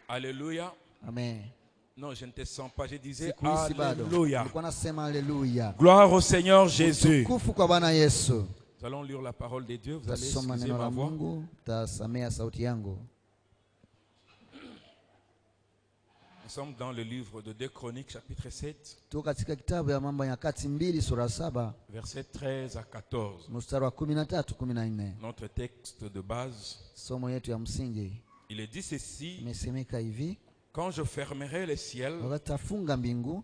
Alléluia. Amen. Non, je ne te sens pas. Je disais Sikuhisi bado. Alléluia. Nilikuwa nasema haleluya. Gloire au Seigneur Jésus. Utukufu kwa Bwana Yesu. Nous allons lire la parole de Dieu. Vous allez Tasoma excuser neno ma la voix. Mungu, tasamea sauti yangu. Nous sommes dans le livre de 2 Chroniques, chapitre 7, Tuko katika kitabu ya Mambo ya Nyakati 2 sura 7 versets 13 à 14. mstari wa 13-14. Notre texte de base, Somo yetu ya msingi il est dit ceci: imesemeka hivi: quand je fermerai les ciels wakati tafunga mbingu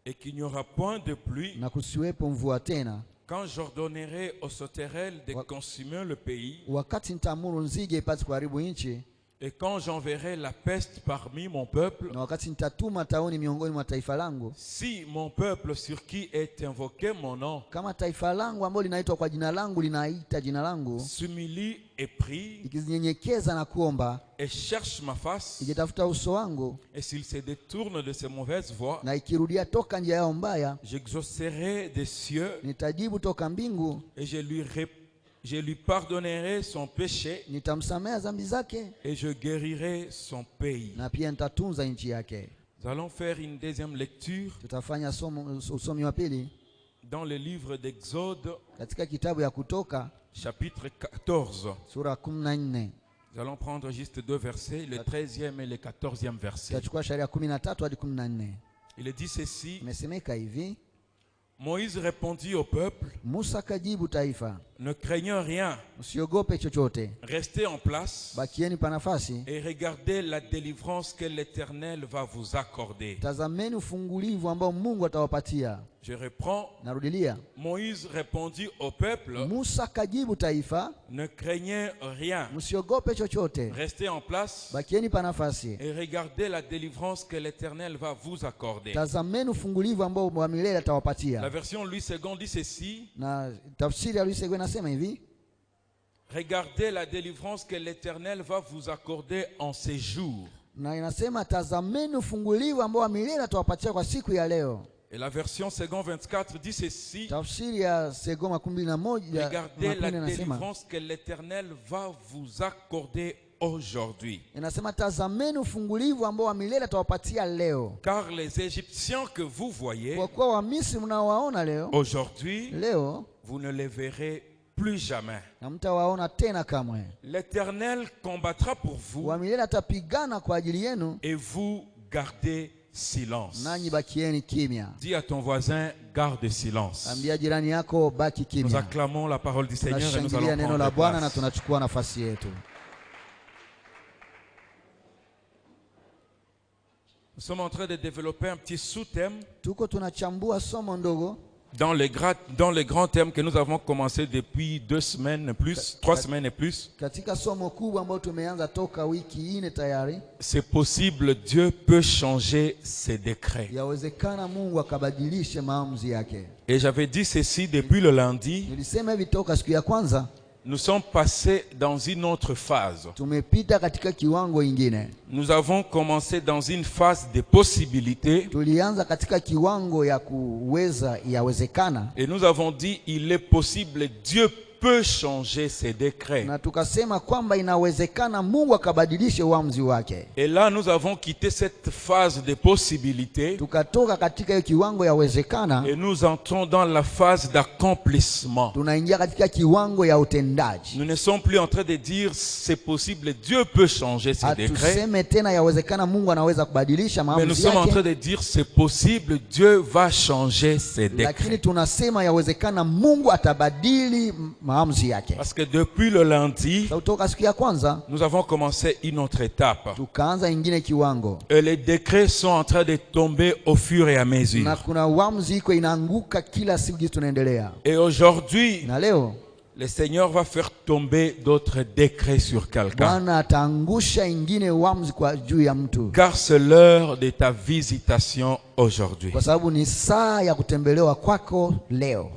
et qu'il n'y aura point de pluie, na kusiwepo mvua tena, quand j'ordonnerai aux sauterelles de consumer le pays, wakati nitaamuru nzige ipate kuharibu nchi, et quand j'enverrai la peste parmi mon peuple, na wakati nitatuma tauni miongoni mwa taifa langu, si mon peuple sur qui est invoqué mon nom kama taifa langu ambalo linaitwa kwa jina langu linaita jina langu, s'humilie et prie ikizinyenyekeza na kuomba, et cherche ma face, ikitafuta uso wangu et s'il se détourne de ses mauvaises voies, na ikirudia toka njia yao mbaya, j'exaucerai des cieux nitajibu toka mbingu, et je lui pardonnerai son péché nitamsamea dhambi zake, et je guérirai son pays. na pia nitatunza nchi yake. Nous allons faire une deuxième lecture Tutafanya usomi wa pili dans le livre d'Exode, katika kitabu ya Kutoka chapitre 14. sura 14. Nous allons prendre juste deux versets, le 13e et le 14e verset. Tutachukua sharia 13 hadi 14. Il est dit ceci: Imesemeka hivi: Moïse répondit au peuple: Musa kajibu taifa, ne craignez rien, usiogope chochote, restez en place bakieni pa nafasi, et regardez la délivrance que l'Éternel va vous accorder. tazameni ufungulivu ambao Mungu atawapatia. Je reprends. Narudilia, Moïse répondit au peuple: Musa kajibu taifa, ne craignez rien, msiogope chochote, restez en place bakieni pa nafasi, et regardez la délivrance que l'Éternel va vous accorder. tazameni ufungulivu ambao wa milele La atawapatia. version Louis II dit ceci: Na tafsiri ya Luis Segwe nasema hivi: regardez la délivrance que l'Éternel va vous accorder en ces jours. na inasema tazameni ufungulivu ambao wa milele atawapatia kwa siku ya leo. Et la version Second 24 dit ceci: Tafsiri ya Sego 11 regardez la inasema, délivrance que l'Éternel va vous accorder aujourd'hui. inasema tazameni ufungulivu ambao wa milele atawapatia leo. Car les Égyptiens que vous voyez Kwa kuwa Wamisri mnaowaona leo, aujourd'hui, vous ne les verrez plus jamais. na mtawaona tena kamwe. L'Éternel combattra pour vous Wa milele atapigana kwa ajili yenu, et vous gardez silence. nanyi bakieni kimya. Dis à ton voisin: garde silence. Ambia jirani yako baki Nous kimya. acclamons la parole du Seigneur et nous Tunashangilia allons neno la prendre Bwana na place. tunachukua nafasi yetu. Nous sommes en train de développer un petit sous-thème Tuko tunachambua somo ndogo dans les grands thèmes que nous avons commencé depuis 2 semaines plus, 3 semaines et plus. katika somo kubwa ambalo tumeanza toka wiki 4 tayari. C'est possible, Dieu peut changer ses décrets. Yawezekana Mungu akabadilishe maamuzi yake. Et j'avais dit ceci depuis le lundi. Nilisema hivi toka siku ya kwanza, Nous sommes passés dans une autre phase. tumepita katika kiwango ingine. Nous avons commencé dans une phase de possibilités. Tulianza katika kiwango ya kuweza, yawezekana, Et nous avons dit, il est possible, Dieu peut changer ses décrets. na tukasema kwamba inawezekana Mungu akabadilishe uamuzi wake. Et là, nous avons quitté cette phase de possibilités Tukatoka katika hiyo kiwango ya wezekana, et nous entrons dans la phase d'accomplissement. tunaingia katika kiwango ya utendaji. Nous ne sommes plus en train de dire c'est possible, Dieu peut changer ses décrets, Hatuseme tena yawezekana Mungu anaweza kubadilisha mais nous maamuzi sommes en train yake, de dire c'est possible, Dieu va changer ses décrets. lakini tunasema yawezekana Mungu atabadili maamuzi yake. Parce que depuis le lundi, Kutoka siku ya kwanza nous avons commencé une autre étape. tukaanza ingine kiwango, Et les décrets sont en train de tomber au fur et à mesure. na kuna uamuzi iko inaanguka kila siku jinsi tunaendelea. Et aujourd'hui, Na leo le Seigneur va faire tomber d'autres décrets sur quelqu'un. Bwana ataangusha ingine uamuzi kwa juu ya mtu, Car c'est l'heure de ta visitation aujourd'hui. kwa sababu ni saa ya kutembelewa kwako leo.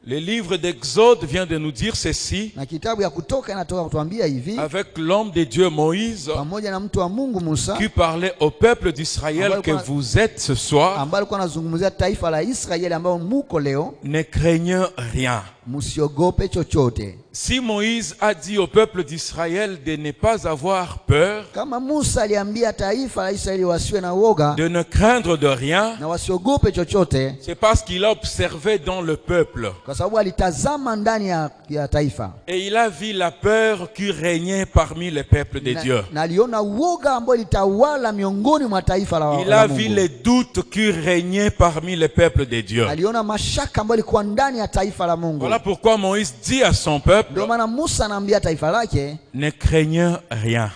Le livre d'Exode vient de nous dire ceci, Na kitabu ya Kutoka inatoka kutuambia hivi, avec l'homme de Dieu Moïse, pamoja na mtu wa Mungu Musa qui parlait au peuple d'Israël que vous êtes ce soir: ambaye alikuwa anazungumzia taifa la Israeli ambao muko leo. ne craignez rien. msiogope chochote. Si Moïse a dit au peuple d'Israël de ne pas avoir peur, Kama Musa aliambia taifa la Israeli wasiwe na woga de ne craindre de rien, na wasiogope chochote, c'est parce qu'il a observé dans le peuple. kwa sababu alitazama ndani ya taifa. Et il a vu la peur qui régnait parmi les peuples de Dieu. Na aliona woga ambao litawala miongoni mwa taifa la Il a vu les doutes qui régnaient parmi les peuples de Dieu. aliona mashaka ambayo ilikuwa ndani ya taifa la Mungu. Voilà pourquoi Moïse dit à son peuple, Ndio maana Musa anaambia taifa lake, ne craignez rien.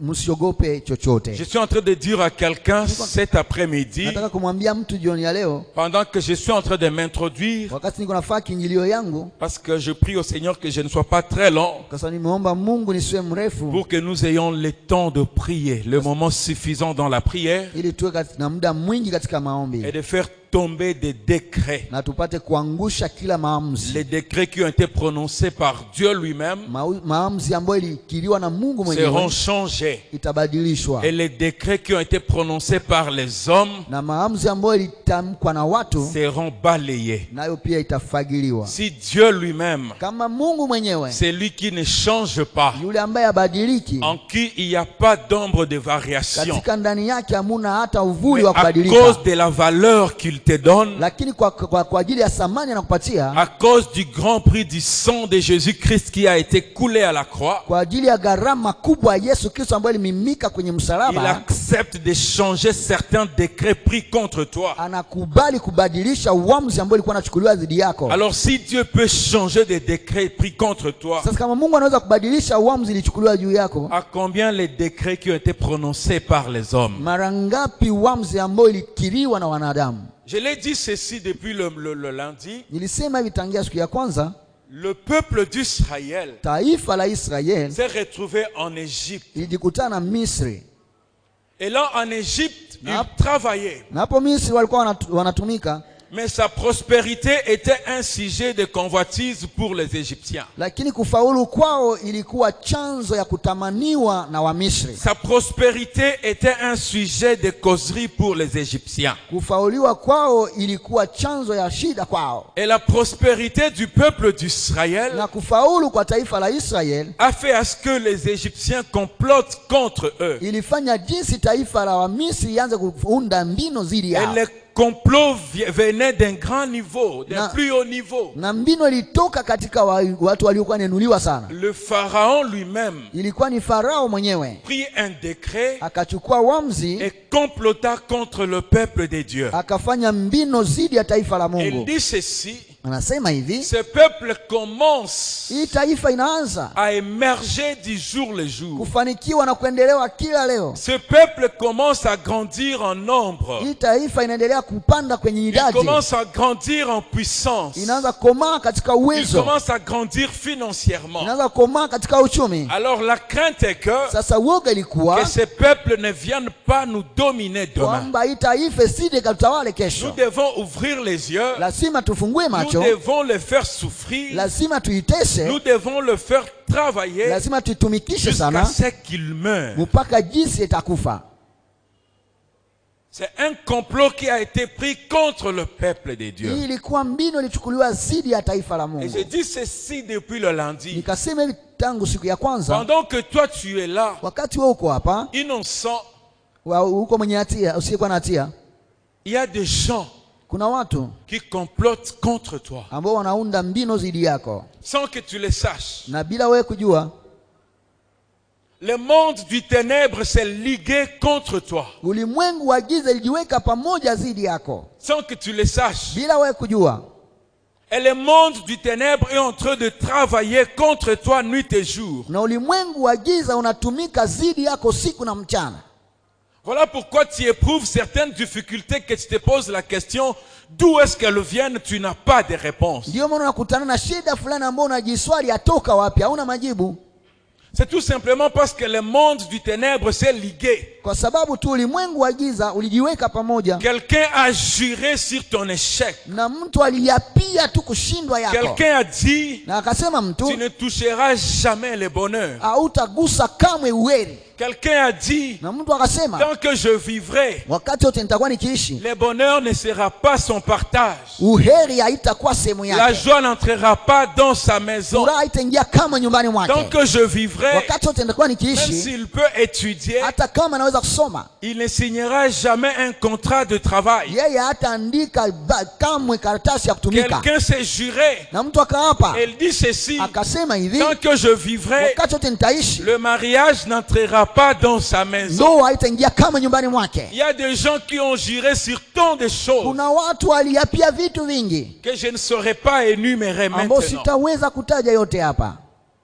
msiogope chochote. Je suis en train de dire à quelqu'un cet après-midi, Nataka kumwambia mtu jioni ya leo, pendant que je suis en train de m'introduire, wakati niko nafanya kiingilio yangu, parce que je prie au Seigneur que je ne sois pas très long, kwa sababu nimeomba Mungu nisiwe mrefu, pour que nous ayons le temps de prier, le moment suffisant dans la prière, ili tuwe na muda mwingi katika et maombi de faire tomber des décrets. na tupate kuangusha kila maamuzi. Les décrets qui ont été prononcés par Dieu lui-même Maamuzi ambayo ilikiriwa na Mungu seront mwenyewe changés. itabadilishwa, Et les décrets qui ont été prononcés par les hommes na maamuzi ambayo ilitamkwa na watu seront balayés. nayo pia itafagiliwa. Si Dieu lui-même, Kama Mungu mwenyewe, c'est lui qui ne change pas, yule ambaye abadiliki, en qui il n'y a pas d'ombre de variation, katika ndani yake hamuna hata uvuli mais wa à kubadilika, cause de la valeur qu'il te donne, lakini kwa ajili ya thamani anakupatia, à cause du grand prix du sang de Jésus-Christ qui a été coulé à la croix, kwa ajili ya gharama kubwa ya Yesu Kristo ambayo ilimimika kwenye il msalaba, accepte de changer certains décrets pris contre toi. anakubali kubadilisha uamuzi ambao ulikuwa unachukuliwa dhidi yako. Alors si Dieu peut changer des décrets pris contre toi, Sasa kama Mungu anaweza kubadilisha uamuzi ulichukuliwa juu yako, à combien les décrets qui ont été prononcés par les hommes? mara ngapi uamuzi ambao ilikiriwa na wanadamu? Je l'ai dit ceci depuis le lundi. Nilisema hivi tangia siku ya kwanza, Le peuple d'Israël taifa la Israeli s'est retrouvé en Égypte. ilijikutana na Misri, Et là, en Égypte, Nap- il travaillait. na hapo Misri walikuwa wanatumika, Mais sa prospérité était un sujet de convoitise pour les Égyptiens. lakini kufaulu kwao ilikuwa chanzo ya kutamaniwa na Wamisri. Sa prospérité était un sujet de causerie pour les Égyptiens. Kufauliwa kwao ilikuwa chanzo ya shida kwao, Et la prospérité du peuple d'Israël na kufaulu kwa taifa la Israeli a fait à ce que les Égyptiens complotent contre eux. ilifanya jinsi taifa la Wamisri ianze kuunda mbinu dhidi Et yao, les complots venaient d'un grand niveau, d'un Na- plus haut niveau. na mbinu ilitoka katika watu waliokuwa wanainuliwa sana. Le pharaon lui-même Ilikuwa ni Farao mwenyewe prit un décret akachukua uamuzi, et complota contre le peuple de Dieu. akafanya mbinu dhidi ya taifa la Il Mungu. dit ceci, Anasema hivi, ce peuple commence hii taifa inaanza à émerger du jour le jour. kufanikiwa na kuendelewa kila leo. Ce peuple commence à grandir en nombre. Hii taifa inaendelea kupanda kwenye Il idadi, commence à grandir en puissance. inaanza kukomaa katika Il uwezo, commence à grandir financièrement. inaanza kukomaa katika uchumi. Alors la crainte est que Sasa uoga ilikuwa ce peuple ne vienne pas nous dominer demain. kwamba hii taifa isije katawale Nous kesho. devons ouvrir les yeux. Lazima tufungue Nous macho, devons le faire souffrir. lazima tuitese, Nous devons le faire travailler lazima tuitumikishe jusqu'à sana ce qu'il meure. mpaka jinsi itakufa. C'est un complot qui a été pris contre le peuple de Dieu. Hii ilikuwa mbinu ilichukuliwa dhidi ya taifa la Et Mungu. je dis ceci depuis le lundi. Nikasema hivi tangu siku ya kwanza, Pendant que toi tu es là, wakati wewe uko hapa, innocent, uko mwenye hatia, usiyekuwa na hatia, il y a des gens kuna watu qui complotent contre toi ambao wanaunda mbinu dhidi yako sans que tu le saches. na bila wewe kujua. Le monde du ténèbre s'est ligué contre toi Ulimwengu wa giza ilijiweka pamoja dhidi yako sans que tu le saches. bila wewe kujua, Et le monde du ténèbre est en train de travailler contre toi nuit et jour. na ulimwengu wa giza unatumika dhidi yako siku na mchana. Voilà pourquoi tu éprouves certaines difficultés, que tu te poses la question, d'où est-ce qu'elles viennent, tu n'as pas de réponse. Ndio maana unakutana na shida fulani ambayo unajiswali atoka wapi, hauna majibu, C'est tout simplement parce que le monde du ténèbre s'est ligué. kwa sababu tu ulimwengu wa giza ulijiweka pamoja, Quelqu'un a juré sur ton échec. na mtu aliyapia tu kushindwa yako, Quelqu'un a dit, na akasema tu mtu ne toucheras jamais le bonheur. hautagusa kamwe uweri. Quelqu'un a dit, Na mtu akasema, tant que je vivrai, wakati wote nitakuwa nikiishi, le bonheur ne sera pas son partage. uheri haitakuwa sehemu La yake, joie n'entrera pas dans sa maison. furaha haitaingia kama nyumbani Tant mwake. que je vivrai, Wakati wote nitakuwa même nikiishi, s'il peut étudier, hata kama naweza kusoma, il ne signera jamais un contrat de travail. yeye hataandika kamwe karatasi ya kutumika. Quelqu'un s'est juré. Na mtu akaapa Elle dit ceci, akasema hivi, tant que je vivrai, wakati wote nitaishi, le mariage n'entrera pas dans sa maison. ndoa haitaingia kama nyumbani mwake. Il y a des gens qui ont juré sur tant de choses Kuna watu waliapia vitu vingi que je ne saurais pas énumérer ambao maintenant. sitaweza kutaja yote hapa.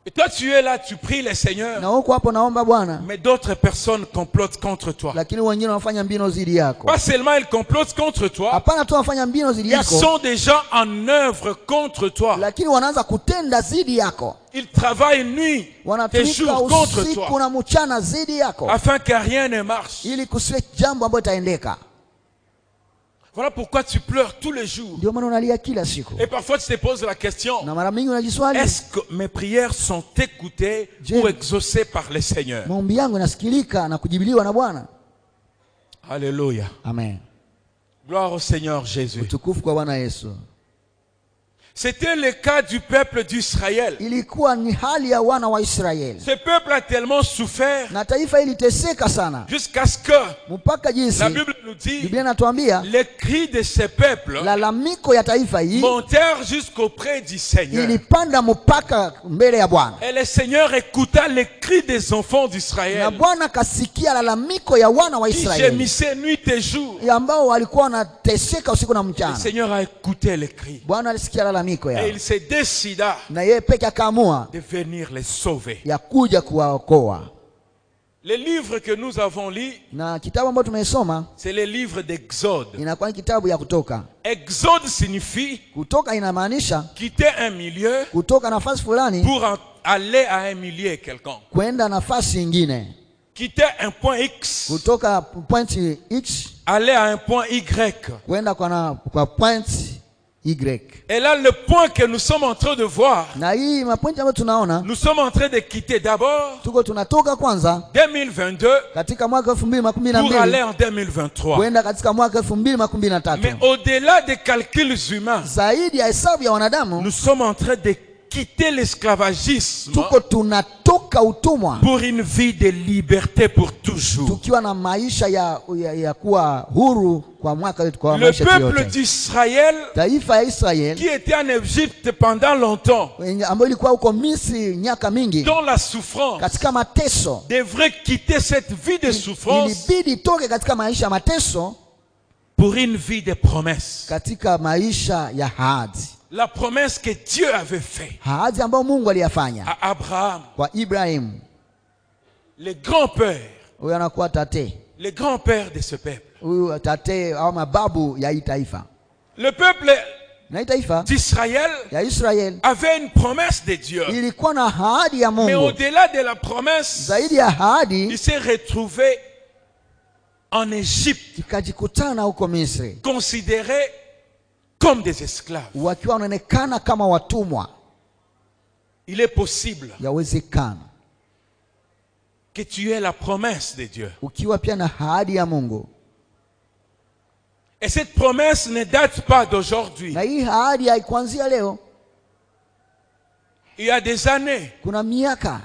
Et toi, tu es là, tu pries le Seigneur, Na huko hapo naomba Bwana, mais d'autres personnes complotent contre toi. lakini wengine wanafanya mbino zidi yako. Pas seulement ils complotent contre toi, Hapana tu wanafanya mbino zidi ils yako, sont déjà en œuvre contre toi. lakini wanaanza kutenda zidi yako. Ils travaillent nuit et Wanatumika jour contre usiku toi, na mchana zidi yako, afin que rien ne marche. ili kusiwe jambo ambalo itaendeka. Voilà pourquoi tu pleures tous les jours. Ndio maana unalia kila siku, Et parfois tu te poses la question, na mara mingi unajiswali, est-ce que mes prières sont écoutées ou exaucées par le Seigneur? maombi yangu yanasikilika na kujibiliwa na Bwana? Alléluia. Amen. Gloire au Seigneur Jésus. Utukufu kwa Bwana Yesu. C'était le cas du peuple d'Israël. Ilikuwa ni hali ya wana wa Israeli, Ce peuple a tellement souffert na taifa iliteseka sana jusqu'à ce que mpaka jinsi la Bible nous dit, Biblia inatuambia les cris de ce peuple lalamiko ya taifa hii montèrent jusqu'auprès du Seigneur. ilipanda mpaka mbele ya Bwana, Et le Seigneur écouta les cris des enfants na d'Israël Bwana kasikia lalamiko ya wana wa qui Israeli gémissaient nuit et jour. ambao walikuwa wanateseka usiku na Le mchana. Seigneur a écouté les cris Bwana alisikia lalamiko et yao, il se décida na yeye peke akaamua de venir les sauver. ya kuja kuwaokoa. Les livres que nous avons lus, Na kitabu ambacho tumesoma c'est les livres d'Exode. inakuwa ni kitabu ya Kutoka. Exode signifie Kutoka inamaanisha quitter un milieu kutoka nafasi fulani pour aller à un milieu quelconque. kwenda nafasi nyingine, Quitter un point X, kutoka point X aller à un point Y. kwenda kwa point Y. Et là, le point que nous sommes en train de voir, Na hii mapointi ambayo tunaona, nous sommes en train de quitter d'abord tuko tunatoka kwanza 2022 katika mwaka pour aller 2012 en 2023. kwenda katika mwaka 2013. Mais au-delà des calculs humains, Zaidi ya hesabu ya wanadamu, nous sommes en train de quitter l'esclavagisme tuko tunatoka utumwa pour une vie de liberté pour toujours. tukiwa na maisha ya kuwa huru kwa mwaka wetu, kwa Le maisha peuple yote. d'Israël Taifa ya Israeli qui était en Égypte pendant longtemps, ambayo ilikuwa huko Misri miaka mingi dans la souffrance, katika mateso, devrait quitter cette vie de souffrance ilibidi toke katika maisha ya mateso pour une vie de promesses. katika maisha ya ahadi. La promesse que Dieu avait faite Ahadi ambayo Mungu aliyafanya à Abraham, kwa Ibrahim. le grand-père, Huyo anakuwa tate, le grand-père de ce peuple. huyu tate au mababu ya hii taifa. Le peuple Na hii taifa d'Israël ya Israeli avait une promesse de Dieu. ilikuwa na ahadi ya Mais Mungu. au-delà de la promesse, Zaidi ya ahadi, il s'est retrouvé en Égypte, ikajikutana huko Misri considéré comme des esclaves. wakiwa wanaonekana kama watumwa. Il est possible Yawezekana que tu aies la promesse de Dieu. ukiwa pia na ahadi ya Mungu, Et cette promesse ne date pas d'aujourd'hui. na hii ahadi haikuanzia leo. Il y a des années Kuna miaka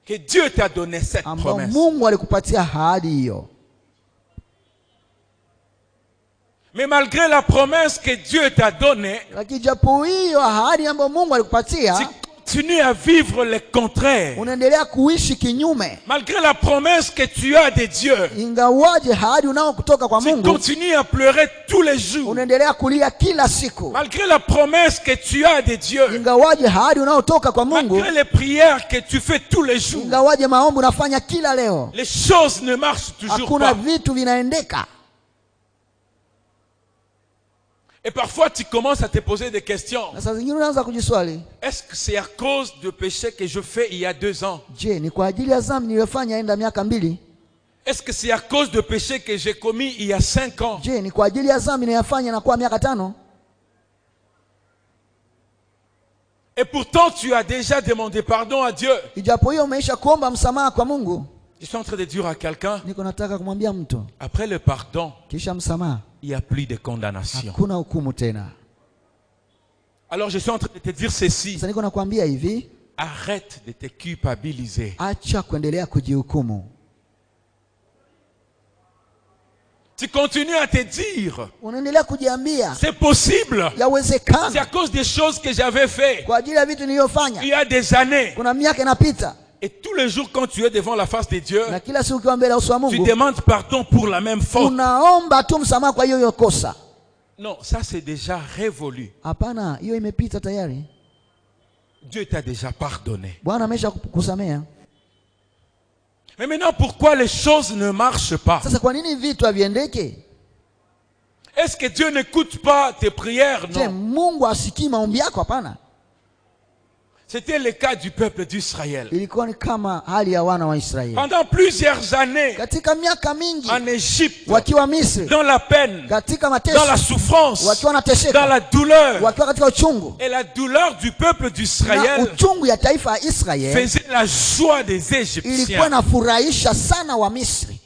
que Dieu t'a donné cette ambao promesse. Mungu alikupatia ahadi hiyo, Mais malgré la promesse que Dieu t'a donnée, lakini japo hiyo ahadi ambayo Mungu tu alikupatia, continues à vivre le contraire. unaendelea kuishi kinyume. Malgré la promesse que tu as de Dieu, Ingawaje ahadi unao kutoka kwa tu Mungu, continues à pleurer tous les jours. unaendelea kulia kila siku. Malgré la promesse que tu as de Dieu, Ingawaje ahadi unaotoka kwa Mungu, malgré les prières que tu fais tous les jours, ingawaje maombi unafanya kila leo, les choses ne marchent toujours hakuna pas. vitu vinaendeka. Et parfois tu commences à te poser des questions. Na saa zingine unaanza kujiswali, Est-ce que c'est à cause de péché que je fais il y a 2 ans? je, ni kwa ajili ya dhambi niliyofanya enda miaka 2? Est-ce que c'est à cause de péché que j'ai commis il y a 5 ans? Je, ni kwa ajili ya dhambi niliyofanya na kwa miaka 5? Et pourtant tu as déjà demandé pardon à Dieu. Ijapo hiyo umeisha kuomba msamaha kwa Mungu, Je suis en train de dire à quelqu'un, Niko nataka kumwambia mtu, après le pardon, kisha msamaha il n'y a plus de condamnation. hakuna hukumu tena. Alors je suis en train de te dire ceci. Sasa niko nakwambia hivi, Arrête de te culpabiliser. acha kuendelea kujihukumu. Tu continues à te dire, Unaendelea kujiambia c'est possible. C'est à yawezekana cause des choses que j'avais fait kwa ajili ya vitu il niliyofanya. y a des années. Kuna miaka inapita Et tous les jours quand tu es devant la face de Dieu, na kila siku ukiwa mbele ya uso wa tu Mungu demandes pardon pour la même faute. unaomba tu msamaha kwa hiyo kosa. Non, ça c'est déjà révolu. Hapana, hiyo imepita tayari. Dieu t'a déjà pardonné. Bwana amesha kusamea. Mais maintenant, pourquoi les choses ne marchent pas? Sasa kwa nini vitu haviendeke? Est-ce que Dieu n'écoute pas tes prières? Je, Non. Mungu asikii maombi yako? Hapana. C'était le cas du peuple d'Israël. Ilikuwa ni kama hali ya wana wa Israeli Pendant plusieurs années, katika miaka mingi, en Égypte, wakiwa Misri, dans la peine, katika dans la mateso, souffrance, wakiwa dans wanateseka, la douleur. wakiwa katika uchungu. Et la douleur du peuple Na d'Israël uchungu ya taifa ya Israeli faisait la joie des ilikuwa Égyptiens. inafurahisha sana wa Misri.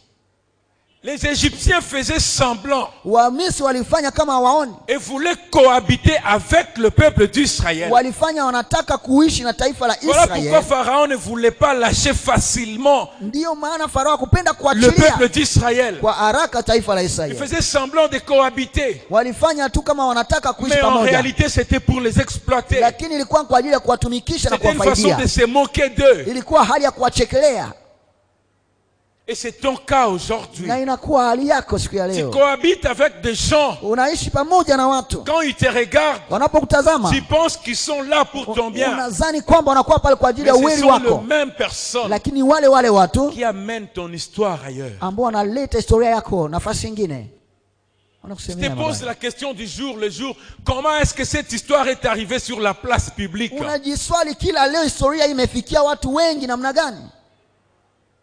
Les Égyptiens faisaient semblant Wa Misri walifanya kama hawaoni, et voulaient cohabiter avec le peuple d'Israël. walifanya wanataka kuishi na taifa la Voilà pourquoi Israeli. Pharaon ne voulait pas lâcher facilement Ndiyo maana Farao hakupenda le kuachilia peuple d'Israël. kwa haraka taifa la Il Israeli. faisait semblant de cohabiter. Walifanya tu kama wanataka kuishi Mais en pamoja, réalité, c'était pour les exploiter. lakini ilikuwa kwa ajili ya kuwatumikisha na C'était une façon kuwafaidia. de se moquer d'eux. Ilikuwa hali ya kuwachekelea, Et c'est ton cas aujourd'hui. na inakuwa hali yako siku ya Tu leo. cohabites avec des gens. Unaishi pamoja na watu, Quand ils te regardent, wanapokutazama tu penses qu'ils sont là pour ton bien. unadhani kwamba wanakuwa pale kwa ajili Mais ya ce uweli sont les wako, mêmes personnes lakini wale watu qui amènent ton histoire ailleurs. ambao wanaleta historia yako nafasi nyingine. Je te Wanakusemea pose mabaya. la question du jour le jour. Comment est-ce que cette histoire est arrivée sur la place publique? Unajiswali kila leo, historia hii imefikia watu wengi namna gani?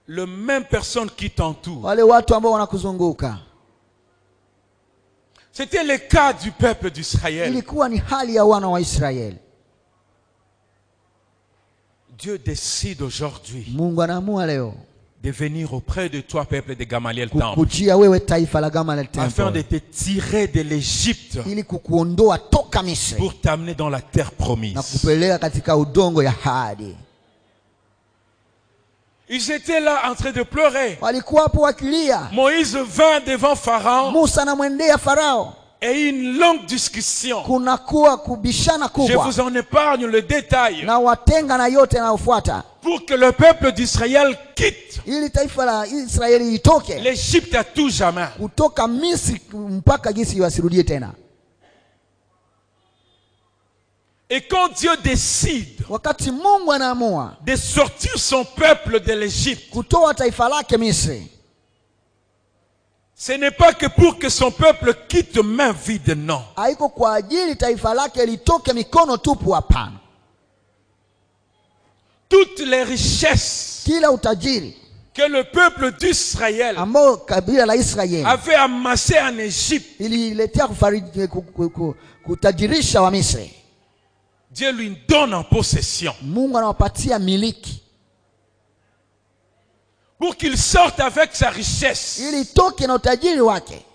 Les mêmes personnes qui t'entourent. Wale watu ambao wanakuzunguka. C'était le cas du peuple d'Israël. Ilikuwa ni hali ya wana wa Israeli. Dieu décide aujourd'hui Mungu anaamua leo de venir auprès de toi, peuple de Gamaliel Temple, kukujia wewe taifa la Gamaliel afin de Temple, te tirer de l'Égypte ili kukuondoa toka Misri pour t'amener dans la terre na promise. kupeleka katika udongo ya ahadi. Ils étaient là en train de pleurer. Walikuwa hapo wakilia. Moïse vint devant Pharaon Musa anamwendea Farao, et une longue discussion. kunakuwa kubishana Je kubwa, vous en épargne le détail. na watenga na yote yanayofuata, Pour que le peuple d'Israël quitte ili taifa la Israeli itoke l'Égypte à tout jamais. kutoka Misri mpaka jinsi wasirudie tena. Et quand Dieu décide Wakati Mungu anaamua de sortir son peuple de l'Égypte, kutoa taifa lake Misri, ce n'est pas que pour que son peuple quitte main vide, non. haiko kwa ajili taifa lake litoke mikono tupu. Hapana, Toutes les richesses kila utajiri que le peuple d'Israël ambao kabila la Israeli avait amassé en Égypte, ililetea kutajirisha wa Misri, Dieu lui donne en possession. Mungu anawapatia miliki Pour qu'il sorte avec sa richesse. ili itoke na utajiri wake.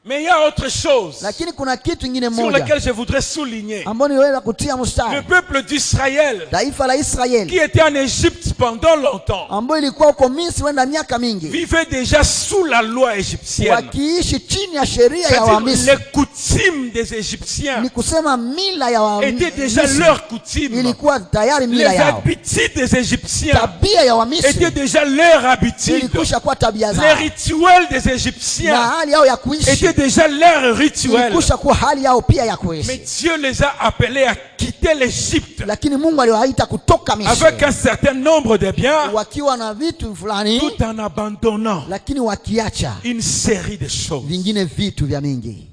Mais il y a autre chose Lakini kuna kitu kingine sur moja lequel je voudrais souligner. ambao niweza kutia Le mstari. peuple d'Israël Taifa la qui Israeli était en Égypte pendant longtemps ambao ilikuwa huko Misri wenda miaka mingi, vivait déjà sous la loi égyptienne. wakiishi chini ya sheria ya C'est-à-dire Wamisri, les coutumes des Égyptiens ni kusema mila ya étaient déjà Wamisri leurs coutumes. ilikuwa tayari Les mila yao, habitudes des Égyptiens tabia ya Wamisri étaient déjà leurs habitudes. ilikwisha kuwa tabia Les zao, rituels des na Égyptiens hali yao ya kuishi étaient déjà leurs rituels. ilikwisha kuwa hali yao pia ya Mais kuishi. Dieu les a appelés à quitter l'Égypte Lakini Mungu aliwaita kutoka avec Misri un certain nombre de biens, wakiwa na vitu fulani, tout en abandonnant lakini wakiacha une série de choses. vingine vitu vya mingi.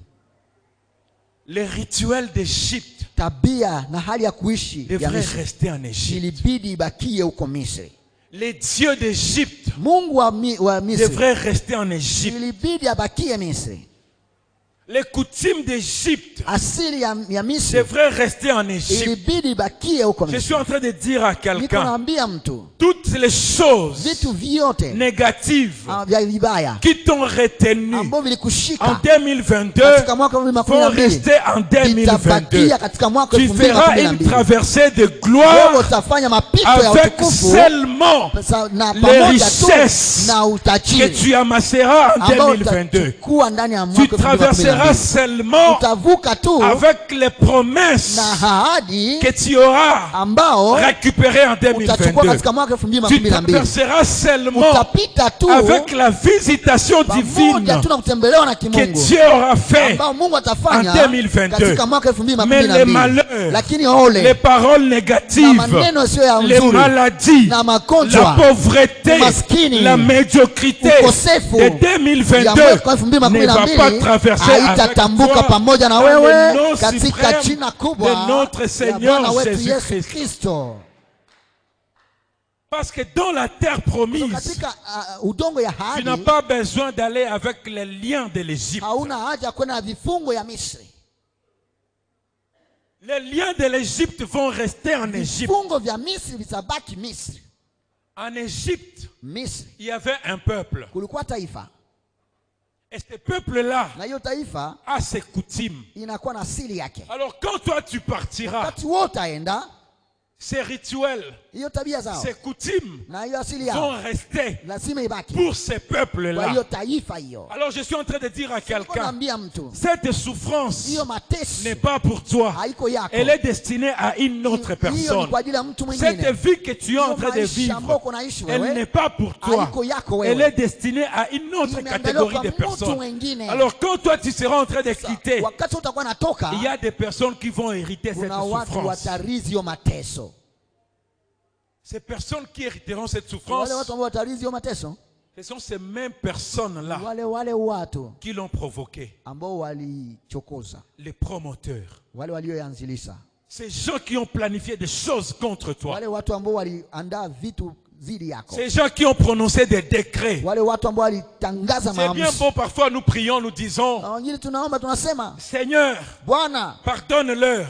Les rituels d'Égypte Tabia na hali ya kuishi ya devraient Misri rester en Égypte. ilibidi ibakie huko Misri. Les dieux d'Égypte Mungu wa Misri devraient rester en Égypte. ilibidi abakie Misri. Les coutumes d'Égypte asili ya Misri devraient rester en Égypte. ilibidi ibakie huko Je Misri. suis en train de dire à Niko quelqu'un, naambia mtu toutes les choses vitu vyote négatives vya vibaya qui t'ont retenu ambavyo en vilikushika 2022 katika mwaka wa vont 2012 rester en 2022. vitabakia katika mwaka Tu feras une 2012. traversée de Wewe gloire utafanya mapito ya avec utukufu seulement na les pamoja tu richesses na que utajiri tu amasseras en ambao 2022. utachukua ndani ya Tu mwaka traverseras 2012. seulement Utavuka tu avec les promesses na ahadi que tu auras ambao récupérées en utachukua 2022. katika mwaka Tu 2012. traverseras seulement Utapita tu avec la visitation divine pamoja tu na kutembelewa na que kimungu Dieu aura fait ambao Mungu en atafanya 2022. katika mwaka Mais les 2012. malheurs, Lakini les ole paroles na négatives, maneno sio ya les nzuri maladies, na la magonjwa pauvreté, umaskini, la médiocrité ukosefu de ya 2022 mwaka ne va pas 2012 traverser avec haitatambuka toi pamoja na dans le wewe nom katika suprême jina kubwa de notre ya Seigneur Bwana wetu Yesu Jésus-Christ. Kristo. Parce que dans la terre promise, Katika udongo ya tu ahadi n'as pas besoin d'aller avec les liens de l'Égypte. hauna haja kwenda na vifungo ya Misri. Les liens de l'Égypte vont rester en Égypte. Vifungo vya Misri vitabaki Misri. En Égypte, Misri il y avait un peuple. kulikuwa taifa Et ce peuple-là na hiyo taifa a ses coutumes. inakuwa na asili yake. Alors quand toi tu partiras, Wakati wote utaenda, ces rituels, hiyo tabia zao ces coutumes na hiyo asili vont yao rester lazima ibaki pour ces kwa peuples-là. hiyo taifa hiyo. Alors je suis en train de dire à quelqu'un, Naambia mtu cette souffrance hiyo mateso n'est pas pour toi. haiko yako, Elle est destinée à une autre hiyo personne. ni kwa ajili ya mtu Cette mwingine. vie que tu es en Hiyo train de maisha ambayo vivre, unaishi elle wewe n'est pas pour toi. haiko yako Elle wewe, est destinée à une autre imeandaliwa catégorie kwa de mtu personnes. mwingine. Alors quand toi tu seras en train de quitter, Wakati utakuwa natoka, il y a des personnes qui vont hériter cette kuna watu souffrance. watarizi hiyo mateso. Ces personnes qui hériteront cette Wale souffrance, watu ambao watarizi hiyo mateso ce sont ces mêmes personnes-là wale watu qui l'ont provoqué. ambao walichokoza, Les promoteurs. wale walioanzilisha, Ces gens qui ont planifié des choses contre toi. wale watu ambao waliandaa vitu dhidi yako, Ces gens qui ont prononcé des décrets. wale watu ambao walitangaza C'est bien maamuzi. beau, parfois nous prions, nous disons, Na wengine tunaomba tunasema, Seigneur, Bwana pardonne-leur.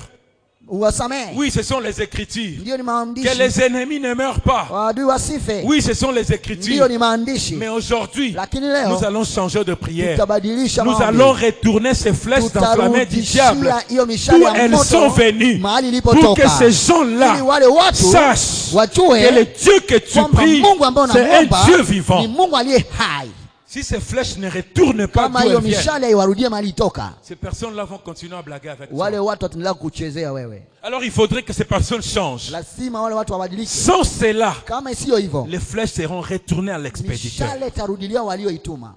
uwasamehe. Oui, ce sont les Écritures. Ndio ni Que maandishi, les ennemis ne meurent pas. waadui wasife. Oui, ce sont les Ndio Écritures. ni maandishi, Mais aujourd'hui, lakini leo nous allons changer de prière. tutabadilisha Nous maombi. allons retourner ces flèches d'enflammées du diable Tutarudishia hiyo mishale d'où ya elles moto sont venues, mahali pour que ilipotoka, ces gens-là ili wale watu sachent que wajue le Dieu que tu kwamba pries, Mungu ambaye c'est un unamwomba Dieu vivant. ni Mungu aliye hai. Si ces flèches ne retournent pas Kama d'où hiyo elles viennent, mishale iwarudie mahali itoka, ces personnes-là vont continuer à blaguer avec wale toi. watu wataendelea kukuchezea wewe. Alors il faudrait que ces personnes changent. Lazima wale watu wabadilike. Sans cela, Kama isiyo hivyo, les flèches seront retournées à l'expéditeur. mishale itarudilia walioituma.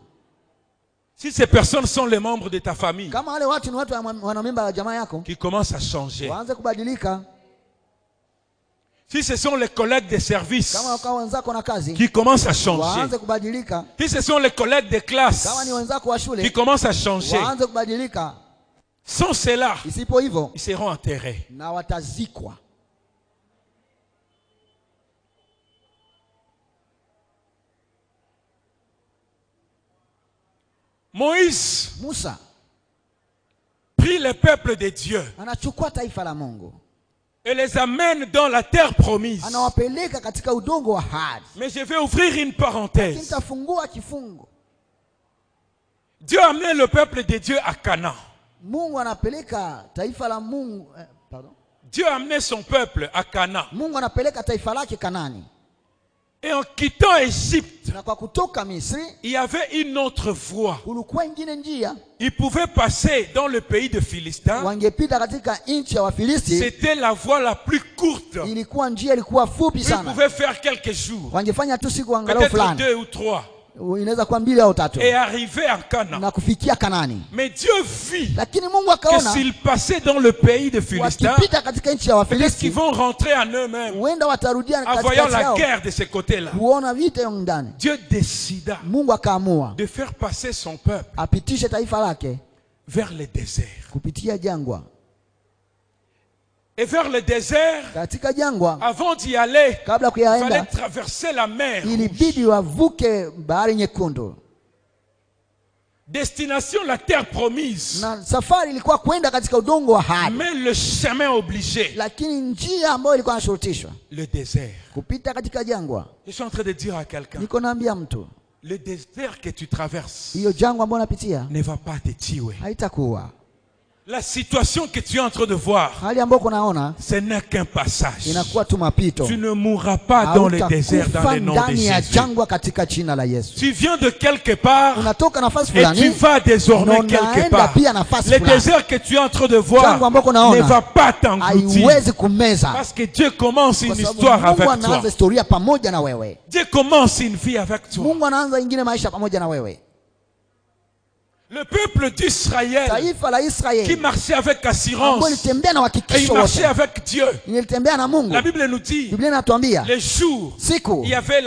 Si ces personnes sont les membres de ta famille Kama wale watu ni watu wanamemba wa jamaa yako, qui commencent à changer, waanze kubadilika. si ce sont les collègues de service Kama kwa wenzako na kazi, qui commencent à changer, waanze kubadilika. si ce sont les collègues de classe Kama ni wenzako wa qui shule, commencent à changer, waanze kubadilika. sans cela, Isipo hivyo, ils seront enterrés. na watazikwa. Moïse Musa prit le peuple de Dieu anachukua taifa la Mungu, et les amène dans la terre promise. anawapeleka katika udongo wa ahadi. Mais je vais ouvrir une Lakini parenthèse. nitafungua kifungo. Dieu a amené le peuple de Dieu à Canaan. Mungu anapeleka taifa la Mungu, Dieu a amené son peuple à Canaan. Mungu anapeleka taifa lake Kanani. Et en quittant Égypte, Na kwa kutoka Misri il y avait une autre voie. kulikuwa ingine njia, Ils pouvaient passer dans le pays de Philistins. wangepita katika nchi ya Wafilisti. C'était la voie la plus courte. Ilikuwa njia ilikuwa fupi Ils sana, pouvaient faire quelques jours, wangefanya tu siku angalau peut-être fulani, 2 ou 3, inaweza kuwa 2 au 3, et arriver à Canaan. na kufikia Kanani. Mais Dieu vit Lakini Mungu que akaona s'ils passaient dans le pays de Philistins, wakipita katika nchi ya peut-être qu'ils Wafilisti vont rentrer en eux-mêmes huenda watarudia en voyant katika la yao guerre de ce côté-là. kuona vita hiyo ndani. Dieu décida Mungu akaamua de faire passer son peuple apitishe taifa lake vers le désert. kupitia jangwa. Et vers le désert, Katika jangwa, avant d'y aller, kabla il fallait kuyaenda, traverser la mer. ilibidi wavuke bahari nyekundu. Destination la terre promise. na safari ilikuwa kwenda katika udongo wa ahadi, Mais le chemin obligé, lakini njia ambayo ilikuwa inashurutishwa le désert. kupita katika jangwa. Je suis en train de dire à quelqu'un, Niko naambia mtu, le désert que tu traverses hiyo jangwa ambayo unapitia ne va pas te tuer. haitakuwa. La situation que tu es en train de voir, Hali ambayo kunaona ce n'est qu'un passage. inakuwa tu mapito. Tu ne mourras pas dans le désert dans Hautakufa le nom de ndani ya Jésus. jangwa katika jina la Yesu. Tu viens de quelque part Unatoka nafasi et tu fulani vas désormais na quelque unaenda part. pia nafasi Le fulani. désert que tu es en train de voir Jangwa ambako ne unaona va pas t'engloutir. haiwezi kumeza, Parce que Dieu commence une kwa sababu histoire Mungu avec toi. anaanza historia pamoja na wewe. Dieu commence une vie avec toi. Mungu anaanza ingine maisha pamoja na wewe. Le peuple d'Israël Taifa la qui Israeli marchait avec ambao assurance litembea na et il uhakikisho marchait wote, avec Dieu. ilitembea na Mungu. La Bible nous dit Biblia inatuambia les jours, siku il y avait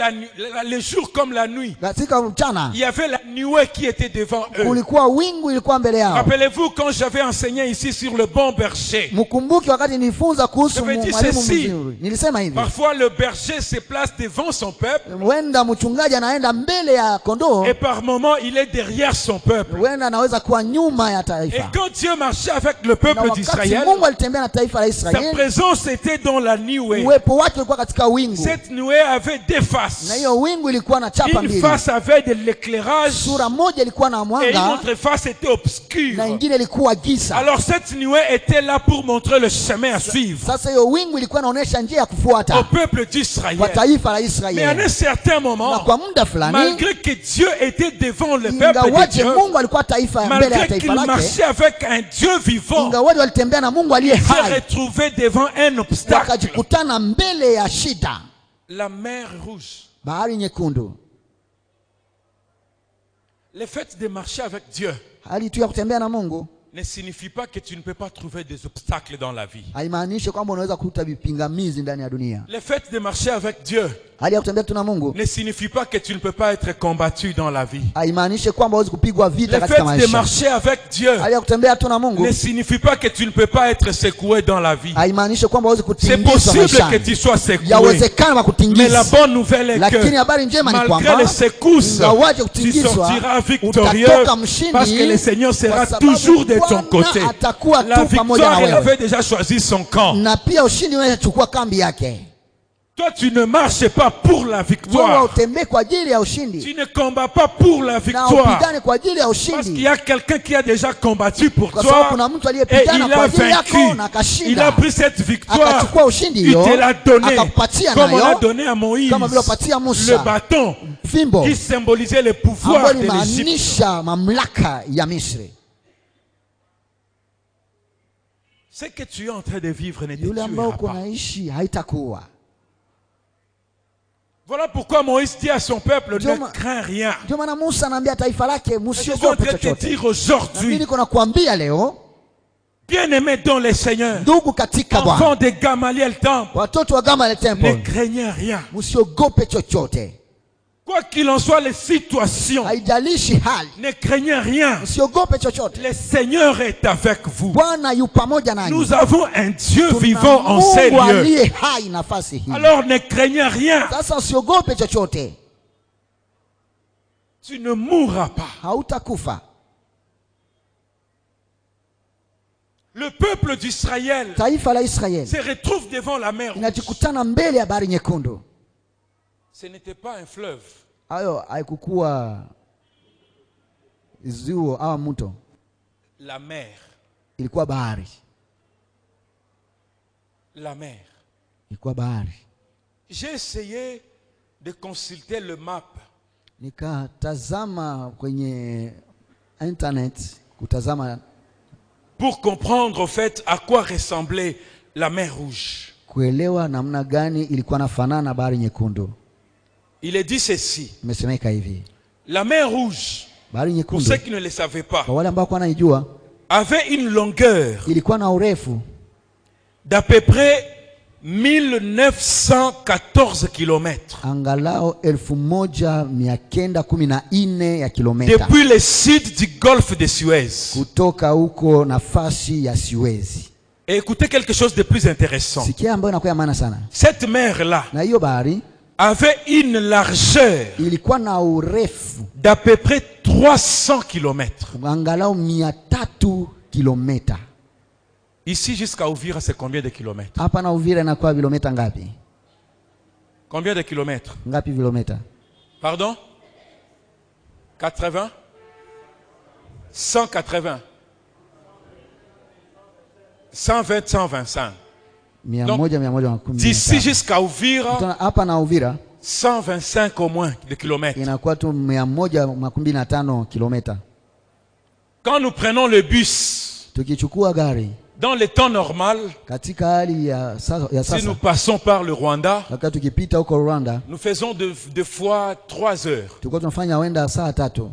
les jours comme la nuit. katika mchana Il y avait la nuée qui était devant eux. kulikuwa wingu ilikuwa mbele yao. Rappelez-vous quand j'avais enseigné ici sur le bon berger. Mkumbuki wakati nilifunza kuhusu Je vais dire mwalimu ceci. mzuri, nilisema hivi, Parfois le berger se place devant son peuple huenda mchungaji anaenda mbele ya kondoo, et par moment il est derrière son peuple. huenda anaweza kuwa nyuma ya Et taifa. quand Dieu marchait avec le Na peuple wakati d'Israël, Mungu alitembea na taifa la sa Israeli, présence était dans la nuée. uwepo wake ulikuwa katika wingu, Cette nuée avait deux na faces. hiyo wingu ilikuwa na chapa Une mbili. face avait de l'éclairage Sura moja ilikuwa na et une mwanga autre face était obscure. na ingine ilikuwa giza. Alors cette nuée était là pour montrer le chemin à suivre Sasa hiyo wingu ilikuwa inaonyesha njia ya au kufuata peuple kwa d'Israël. taifa la Mais à Israeli. un certain Na moment, kwa muda fulani, malgré que Dieu était devant le peuple de ingawaje Dieu, Mungu alikuwa taifa mbele ya malgré taifa qu'il lake, marchait avec un Dieu vivant, ingawaje walitembea na Mungu aliye il s'est hai, retrouvé devant un obstacle. wakajikutana mbele ya shida, La mer Rouge. bahari nyekundu. Le fait de marcher avec Dieu Hali tu ya kutembea na Mungu ne signifie pas que tu ne peux pas trouver des obstacles dans la vie. haimaanishi kwamba unaweza kukuta vipingamizi ndani ya dunia. Le fait de marcher avec Dieu Hali ya kutembea tu na Mungu ne signifie pas que tu ne peux pas être combattu dans la vie. haimaanishi kwamba huwezi kupigwa vita Le katika fait de maisha. marcher avec Dieu Hali ya kutembea tu na Mungu ne signifie pas que tu ne peux pas être secoué dans la vie. haimaanishi kwamba huwezi C'est kutingizwa possible que maishani. tu sois secoué. Yawezekana Mais la kutingizwa, bonne nouvelle est lakini que habari njema ni malgré kwamba les secousses, ingawaje tu kutingizwa, sortiras victorieux utatoka mshindi, parce que le Seigneur sera kwa sababu toujours de ton Bwana côté. atakuwa La tu pamoja na victoire, il wewe. avait déjà choisi son camp. Na pia ushindi unachukua kambi yake. Toi, tu ne marches pas pour la Wewe victoire. utembee kwa ajili ya ushindi Tu ne combats pas pour la na victoire. upigane kwa ajili ya Parce qu'il ushindi, y a quelqu'un qui a déjà combattu pour kwa sababu toi kuna mtu et aliyepigana il kwa a ajili yako vaincu. na Il a akashinda, pris cette victoire. akachukua ushindi Il hiyo te l'a donné akakupatia comme on l'a nayo, donné à Moïse. kama vile upatia Le Musa bâton fimbo qui symbolisait le pouvoir ambayo de l'Égypte. limaanisha mamlaka ya Misri. Ce que tu es en train de vivre ne te Yule ambao tuera pas. kunaishi haitakuwa. Voilà pourquoi Moïse dit à son peuple, Ndio ne ma- crains rien. Ndio maana Musa anaambia taifa lake, Je suis en msiogope train de te chochote. dire Na mimi aujourd'hui, niko nakuambia leo, bien-aimé dans le Seigneur, ndugu katika Bwana, enfants de Gamaliel Temple, watoto wa Gamaliel ne Temple, craignez rien. msiogope chochote. Quoi qu'il en soit, les situations, Haijalishi hali, ne craignez rien. msiogope chochote. Le Seigneur est avec vous. Bwana yu pamoja nanyi. Nous avons un Dieu Tuna vivant en ces Mungu lieux. aliye hai nafasi hii. Alors ne craignez rien. Sasa usiogope chochote, Tu ne mourras pas. hautakufa. Le peuple d'Israël Taifa la Israeli se retrouve devant la mer Rouge. inajikutana mbele ya bahari nyekundu. Ce n'était pas un fleuve. Hayo haikukuwa ziwa au mto, La mer. ilikuwa bahari, La mer. ilikuwa bahari. J'ai essayé de consulter le map Nikatazama kwenye internet kutazama pour comprendre au fait à quoi ressemblait la mer Rouge. kuelewa namna gani ilikuwa nafanana na bahari nyekundu. Il est dit ceci. Imesemeka hivi, La mer Rouge, bahari pour nyekundu ceux qui ne le savaient pas, kwa wale ambao kwa naijua, avait une longueur ilikuwa na urefu d'à peu près 1914 kilomètres. angalau 1914 ya kilomita Depuis le sud du golfe de Suez. kutoka huko nafasi ya Suez. Et écoutez quelque chose de plus intéressant. Sikia ambayo inakuwa ya maana sana, Cette mer-là na hiyo bahari avait une largeur ilikuwa na urefu d'à peu près 300 kilomètres. angalau 300 kilomita. Ici jusqu'à Uvira, c'est combien de kilomètres? Hapa na Uvira inakuwa kilomita ngapi? Combien de kilomètres? Ngapi kilomita? Pardon? 80? 180? 120, 125. D'ici jusqu'à Uvira, hapa na Uvira 125 au moins de kilomètres. inakuwa tu 125 kilomita. Quand nous prenons le bus, tukichukua gari dans le temps normal, katika hali ya sasa, si nous passons par le Rwanda, wakati tukipita huko Rwanda, nous faisons deux fois 3 heures. tulikuwa tunafanya wenda saa 3.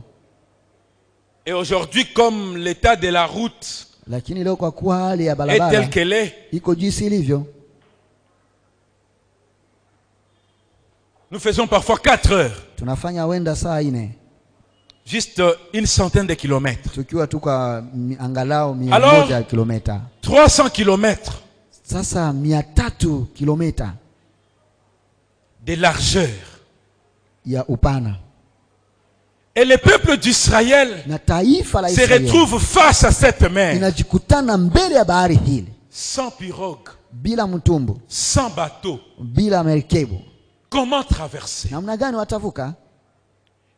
Et aujourd'hui, comme l'état de la route lakini leo kwa kuwa hali ya est barabara telle qu'elle est, iko jinsi ilivyo, nous faisons parfois 4 heures. tunafanya wenda saa 4, Juste une centaine de kilomètres. tukiwa tu kwa angalau Alors, 100 kilomita. 300 kilomètres Sasa 300 kilomita de largeur. ya upana, Et le peuple d'Israël na taifa la se Israeli retrouve face à cette mer, inajikutana mbele ya bahari hili, sans pirogue, bila mtumbu, sans bateau. bila merikebu. Comment traverser? Namna gani watavuka?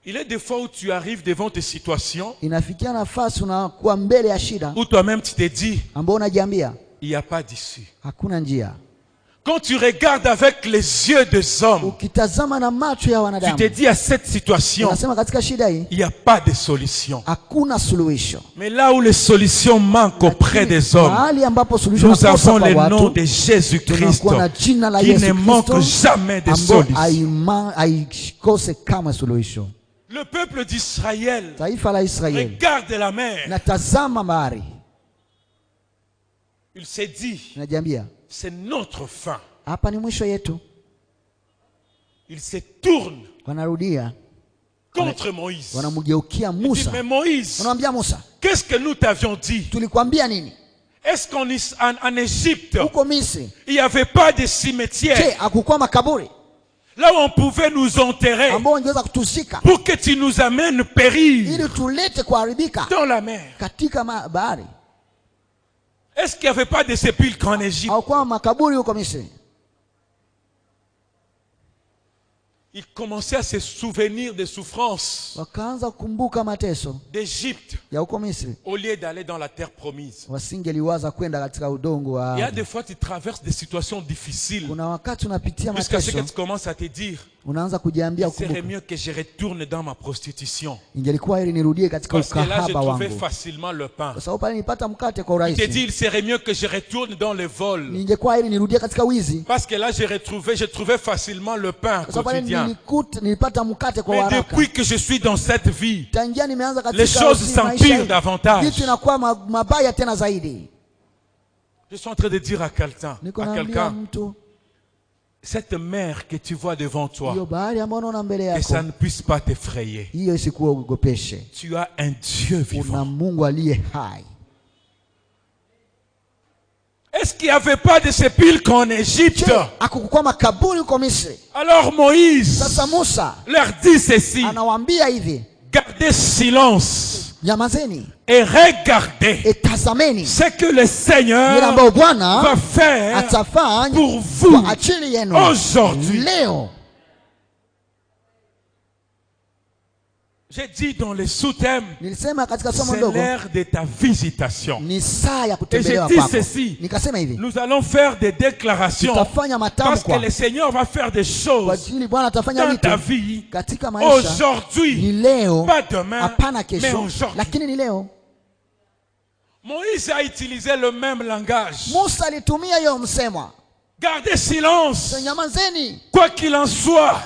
Il est des fois où tu arrives devant tes situations Inafikia nafasi unakuwa mbele ya shida où toi-même tu te dis, ambao unajiambia il n'y a pas d'issue. hakuna njia. Quand tu regardes avec les yeux des hommes, Ukitazama na macho ya tu wanadamu, te dis à cette situation, unasema katika shida hii il n'y a pas de solution. hakuna suluhisho. Mais là où les solutions manquent auprès des hommes, Mahali ambapo suluhisho nous linakosa avons kwa le nom watu, de Jésus-Christ tunakuwa na jina la qui Yesu ne manque Kristo jamais de ambao solution. haikose kama suluhisho. Le peuple d'Israël Taifa la Israeli regarde la mer. natazama bahari, Il s'est dit, najiambia c'est notre fin. hapa ni mwisho yetu. Il se tourne Wanarudia, contre Moïse. wanamgeukia Il dit, Musa, mais Moïse, wanamwambia Musa, qu'est-ce que nous t'avions dit? tulikwambia nini? Est-ce qu'en Égypte, Huko Misri, il n'y avait pas de cimetière je, hakukuwa makaburi là où on pouvait nous enterrer ambao wangeweza kutuzika pour que tu nous amènes périr ili tulete kuharibika dans la mer? katika bahari? Est-ce qu'il n'y avait pas de sépulcres en Égypte? Hakukuwa makaburi huko Misri. Il commençait à se souvenir des souffrances Wakaanza kukumbuka mateso d'Égypte ya huko Misri, au lieu d'aller dans la terre promise. wasingeliwaza kwenda katika udongo wa Il y a ahadi. des fois tu traverses des situations difficiles Kuna wakati unapitia jusqu'à ce que mateso, tu commences à te dire, unaanza kujiambia il serait kukumbuka, mieux que je retourne dans ma prostitution. ingelikuwa heri nirudie katika Parce que là, je ukahaba trouvais wangu, facilement le pain. kwa sababu pale nilipata mkate kwa Il te dit, urahisi. il serait mieux que je retourne dans le vol. Ingekuwa heri nirudie katika wizi, Parce que là, je trouvais facilement le pain kwa sababu pale quotidien. nilipata mkate kwa Mais haraka. depuis que je suis dans cette vie, Tangia nimeanza les katika choses maisha s'empirent hii, davantage. vitu inakuwa mabaya tena zaidi. Je suis en train de dire à Niko naambia quelqu'un, mtu, cette mer que tu vois devant toi, hiyo bahari ambayo unaona mbele que ça yako, ne puisse pas t'effrayer. hiyo isikuogopeshe. Tu as un Dieu Una vivant. Mungu aliye hai. Est-ce qu'il n'y avait pas de sépulcres en Égypte? Je, hakukuwa makaburi huko Misri. Alors Moïse Sasa Musa leur dit ceci, anawaambia hivi, gardez silence nyamazeni, et regardez etazameni ce que le yale Seigneur ambayo Bwana va faire atafanya pour vous kwa ajili yenu aujourd'hui. leo. J'ai dit dans les sous-thèmes, Nilisema katika somo c'est ndogo, l'heure de ta visitation. ni saa ya Et kutembelewa j'ai dit kwako. ceci, Nikasema hivi, nous allons faire des déclarations tutafanya parce que matamko le Seigneur va faire des kwa choses ajili Bwana atafanya dans vitu ta vie katika maisha. Ni aujourd'hui, leo, pas demain, hapana mais kesho, aujourd'hui. lakini ni leo. Moïse a utilisé le même langage. Musa alitumia hiyo msemo, Gardez silence, nyamazeni, quoi qu'il en soit,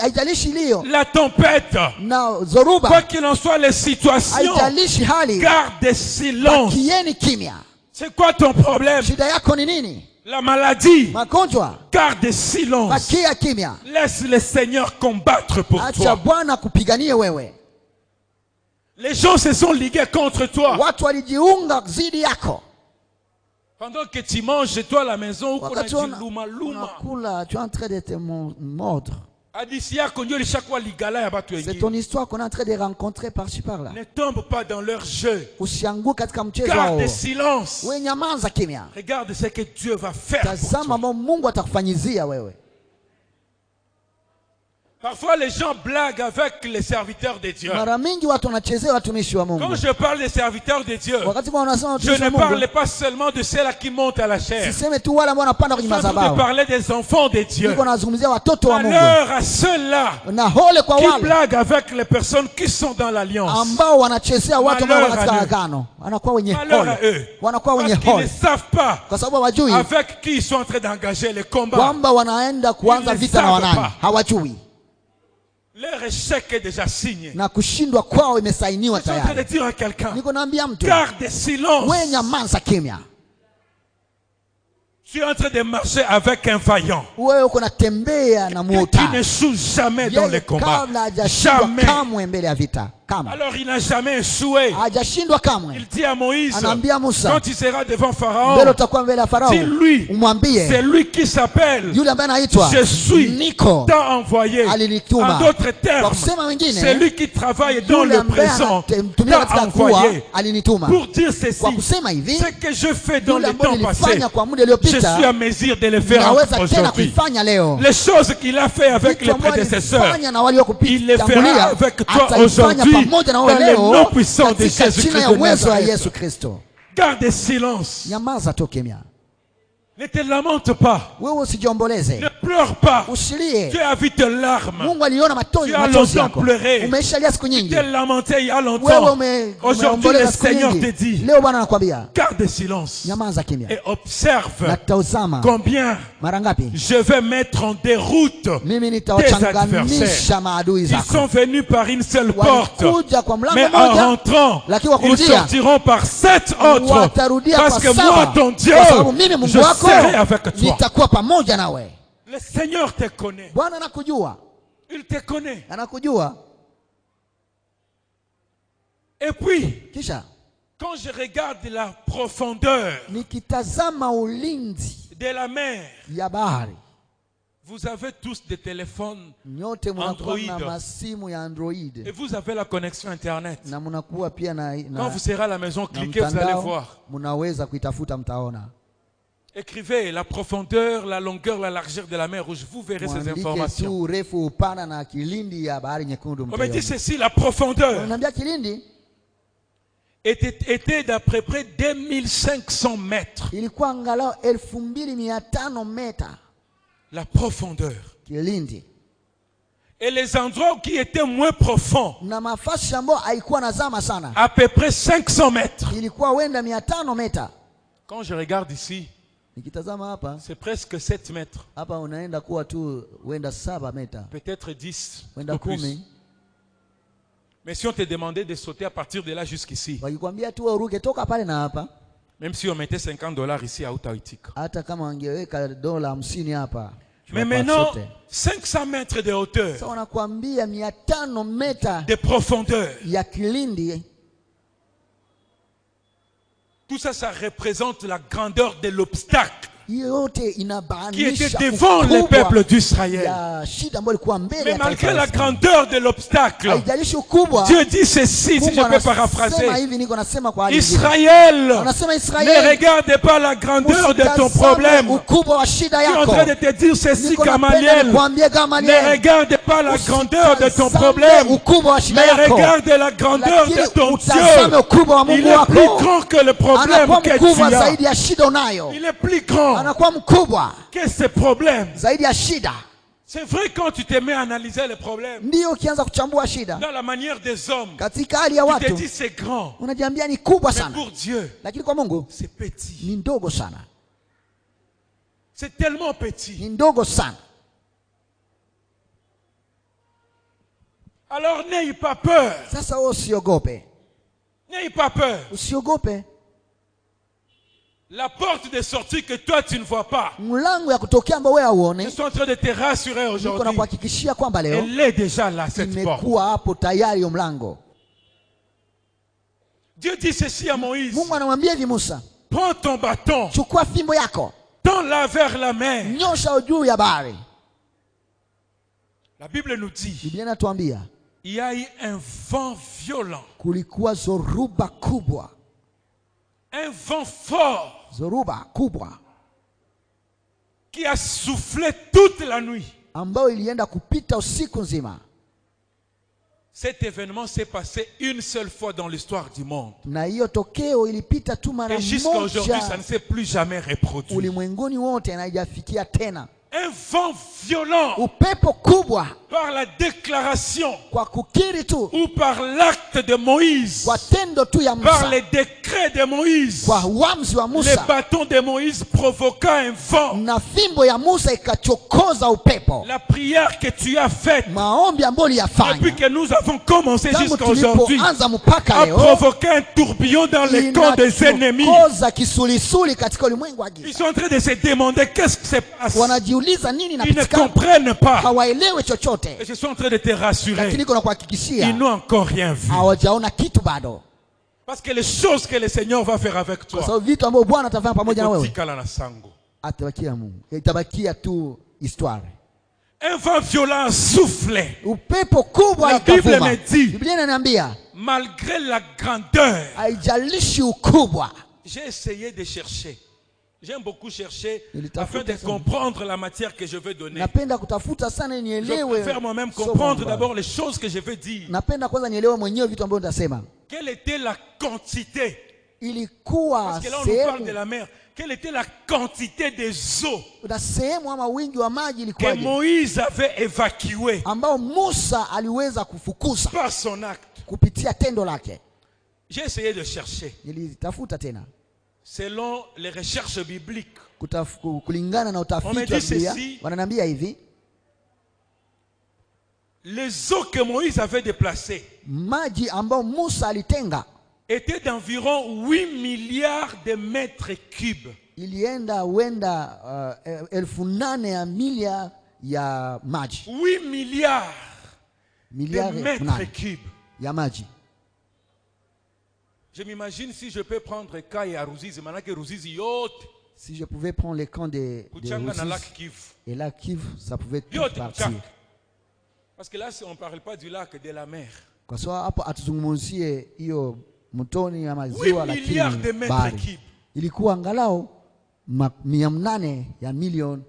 haijalishi iliyo la tempête, na quoi zoruba, qu'il en soit les situations, haijalishi hali, garde silence. bakieni kimya. C'est quoi ton problème? Shida yako ni nini? La maladie, Magonjwa, garde silence. bakia kimya, Laisse le Seigneur combattre pour acha toi. Bwana kupiganie wewe. Les gens se sont ligués contre toi. Watu walijiunga zidi yako. Pendant que tu manges chez toi à la maison, ou qu'on a Wakati dit luma luma. unakula, tu es en train de te mordre. C'est ton histoire qu'on est en train de rencontrer par-ci par-là. Ne tombe pas dans leur jeu. Usianguke katika mchezo Garde wao. silence. Wewe nyamaza kimya. Regarde ce que Dieu va faire pour Tazama toi. Mungu atakufanyizia wewe. Parfois les gens blaguent avec les serviteurs de Dieu. Mara mingi watu wanachezea watumishi wa Mungu. Quand je parle des serviteurs de Dieu, Wakati wanasema je watumishi wa ne Mungu, parle pas seulement de ceux-là qui montent à la chair. siseme tu wale ambao wanapanda kwenye Je suis en train de madhabahu. parler des enfants de Dieu. Niko nazungumzia watoto wa Mungu. Malheur à ceux-là Na hole kwa qui wale blaguent avec les personnes qui sont dans l'alliance. ambao wanachezea watu ambao Malheur katika à eux. agano. Wanakuwa wenye Malheur à hole. eux. Wanakuwa wenye Parce qu'ils ne hole. savent pas Kwa sababu hawajui avec qui ils sont en train d'engager les combats. kwamba wanaenda kuanza Ils ne vita na savent wanani. pas. Hawajui. Leur échec est déjà signé. Na kushindwa kwao imesainiwa Je suis en train de tayari. dire à quelqu'un, Niko naambia mtu, garde silence. wewe nyamaza kimya. Tu es en train de marcher avec un vaillant. Wewe uko natembea na Qui muota. n'échoue jamais dans les combats. Kabla hajashindwa Jamais. kamwe mbele ya vita. Kamwe. Alors il n'a jamais échoué. Hajashindwa kamwe. Il dit à Moïse, Anaambia Musa, quand il sera devant mbele Pharaon, utakuwa mbele ya Farao. dis-lui, Umwambie c'est lui qui s'appelle, yule ambaye anaitwa je suis Niko tant envoyé. alinituma. En d'autres Kwa termes, kusema wengine, c'est lui qui travaille dans yule le ambaye présent, anatumia tant katika kuwa envoyé. alinituma. Pour dire ceci, Kwa kusema hivi, ce que je fais dans yule le ambaye temps passé, nilifanya kwa muda je uliopita, suis à mesure de le faire naweza tena aujourd'hui. kuifanya leo. Les choses qu'il a fait avec Vitu les ambavyo prédécesseurs, alifanya na il les waliokutangulia, fera avec toi ataifanya aujourd'hui pamoja na dans wewe le leo nom puissant de katika jina Jésus-Christ ya de uwezo wa Nazareth. Yesu Kristo. Garde silence. Nyamaza tu kimya. Ne te lamente pas. Wewe usijiomboleze. Ne pleure pas. Usilie. Tu as vu tes larmes. Mungu aliona machozi Tu as machozi longtemps yako. pleuré. Umeishalia siku Tu nyingi. t'es lamenté il y a Wewe longtemps. Aujourd'hui, umeomboleza le siku Seigneur te nyingi. dit, Leo Bwana anakuambia, garde silence nyamaza kimya. et observe Na tazama combien mara ngapi je vais mettre en déroute mimi tes nitawachanganisha adversaires. maadui Ils zako. sont venus par une seule porte, Walikuja kwa mlango mais en mmoja, rentrant, lakini ils wakurudia sortiront par 7 autres. watarudia Parce kwa que moi, saba. ton Dieu, Kwa sababu mimi Mungu je wako serai avec toi. nitakuwa pamoja nawe. Le Seigneur te connaît. Bwana anakujua, Il te connaît. anakujua. Et puis, Kisha quand je regarde la profondeur nikitazama ulinzi de la mer, ya bahari, vous avez tous des téléphones nyote mnakuwa na Android. masimu ya Android et vous avez la connexion Internet. na mnakuwa pia Quand vous serez à la maison, na cliquez, vous allez mtandao, voir. mnaweza kuitafuta mtaona. Écrivez la profondeur, la longueur, la largeur de la mer Rouge. Vous verrez ces Mwandike informations. tu urefu, upana na kilindi ya bahari nyekundu. On me dit mtaiona. ceci, la profondeur Unaniambia kilindi était d'à peu près 2500 mètres. ilikuwa angalau 2500 meta La profondeur. kilindi, Et les endroits qui étaient moins profonds, na mafasi ambayo haikuwa nazama sana à peu près 500 mètres. ilikuwa wenda 500 meta. Quand je regarde ici, Nikitazama hapa c'est presque 7 mètres. hapa unaenda kuwa tu wenda 7 meta, Peut-être 10 wenda ou plus. 10. Mais si on te demandait de sauter à partir de là jusqu'ici, Wakikwambia tu uruke toka pale na hapa, même si on mettait $50 ici à Outaouitika. hata kama wangeweka $50 hapa. Mais maintenant, 500 mètres de hauteur, Sasa wanakuambia 500 meta de profondeur. ya kilindi. Tout ça, ça représente la grandeur de l'obstacle Yote qui était inabainisha devant les peuples d'Israël. ya shida ambayo ilikuwa mbele Mais ya malgré taifa la la Israeli. grandeur de l'obstacle, Haijalishi ukubwa, Dieu dit ceci, si Mungu je peux anasema paraphraser. hivi, niko nasema kwa hali nyingine. Israël, Anasema ne Israeli, regarde pas la grandeur de ton usitazame problème. ukubwa wa shida Je suis en yako. train de te dire ceci, Niko napenda Gamaliel. nikwambie Ne Gamaliel, regarde pas la grandeur de ton usitazame problème, ukubwa wa shida mais yako, regarde la grandeur lakini de ton utazame Dieu. ukubwa wa Il Mungu est plus wako. grand que le problème Anakuwa que mkubwa tu as. zaidi ya shida unayo, Il est plus grand anakuwa mkubwa que ce problème. zaidi ya shida. C'est vrai quand tu te mets à analyser les problèmes, Ndiyo, ukianza kuchambua shida dans la manière des hommes, katika hali ya tu te watu dis c'est grand. unajiambia ni kubwa Mais sana, pour Dieu, lakini kwa Mungu c'est petit. ni ndogo sana, C'est tellement petit. ni ndogo sana. Alors n'aie pas peur. Sasa wewe usiogope, N'aie pas peur. usiogope. La porte de sortie que toi tu ne vois pas, Mlango ya kutokea ambao wewe je hauone, suis en train de te rassurer niko na aujourd'hui. kuhakikishia kwamba leo Elle est déjà là, cette porte. imekuwa hapo tayari hiyo mlango. Dieu dit ceci à Moïse. Mungu anamwambia hivi Musa, Prends ton bâton, chukua fimbo yako, tends-la vers la mer. nyosha juu ya bahari. La Bible nous dit, Biblia inatuambia il y a eu un vent violent, kulikuwa zoruba kubwa, un vent fort zoruba kubwa qui a soufflé toute la nuit. ambayo ilienda kupita usiku nzima. Cet événement s'est passé une seule fois dans l'histoire du monde. Na hiyo tokeo ilipita tu mara Et jusqu'à aujourd'hui, ça moja ne s'est plus jamais reproduit. ulimwenguni wote na haijafikia tena. Un vent violent Upepo kubwa par la déclaration kwa kukiri tu, ou par l'acte de Moïse, kwa tendo tu ya par Musa, les décrets de Moïse, kwa uamuzi wa les Musa, bâtons de Moïse provoquant un vent. na fimbo ya Musa ikachokoza upepo. La prière que tu as faite Maombi ambayo depuis uliyafanya que nous avons commencé tangu jusqu'à aujourd'hui tulipoanza mpaka a leo provoqué un tourbillon dans les camps des ennemis. inachokoza kisulisuli katika ulimwengu wa Ils giza. sont en train de se demander qu'est-ce qui se passe. Wanajiuliza nini Ils ne inapitikana, comprennent pas. hawaelewi Et chochote, je suis en train de te rassurer. lakini kuna Ils kuhakikishia n'ont encore rien vu. hawajaona kitu bado, Parce que les choses que le Seigneur va faire avec kwa toi, sababu vitu ambavyo Bwana atafanya pamoja na wewe ikotikala na sango. atabakia Mungu, itabakia tu histoire. Un vent violent soufflait. Upepo kubwa La Bible ikavuma. me dit, Biblia inaniambia malgré la grandeur, haijalishi ukubwa. j'ai essayé de chercher. J'aime beaucoup chercher Nilitafuta afin de sana. comprendre la matière que je veux donner. Napenda kutafuta sana Je nielewe. préfère moi-même somo comprendre ambalo. d'abord les choses que je veux dire. Napenda kwanza nielewe mwenyewe vitu ambavyo nitasema. Quelle était la quantité? Ilikuwa Parce que là on nous parle de sehemu la mer. Quelle était la quantité des eaux na sehemu ama wingi wa maji que ilikuwaje, Moïse avait évacué ambao Musa aliweza kufukuza par son acte? kupitia tendo lake. J'ai essayé de chercher. Nilitafuta tena Selon les recherches bibliques, kulingana na On me utafiti wa dit Biblia, ceci. wananiambia hivi, les eaux que Moïse avait déplacées maji ambao Musa alitenga étaient d'environ 8 milliards de mètres cubes. ilienda huenda 8,000 ya milia ya maji, 8 milliards de miliari mètres 8 cubes. ya maji. Je m'imagine si je peux prendre Kai et Ruzizi, maintenant que Ruzizi yote, Si je pouvais prendre les camps de Kuchanga na Ruzizi lac Kivu. et la Kivu, ça pouvait tout Yote partir. Kuchanga. Parce que là, on ne parle pas du lac, de la mer. Kwa sababu hapo atuzungumzie hiyo mtoni ya 8 maziwa, milliards de lakini mètres bahari cubes. ilikuwa angalau 800 ya milioni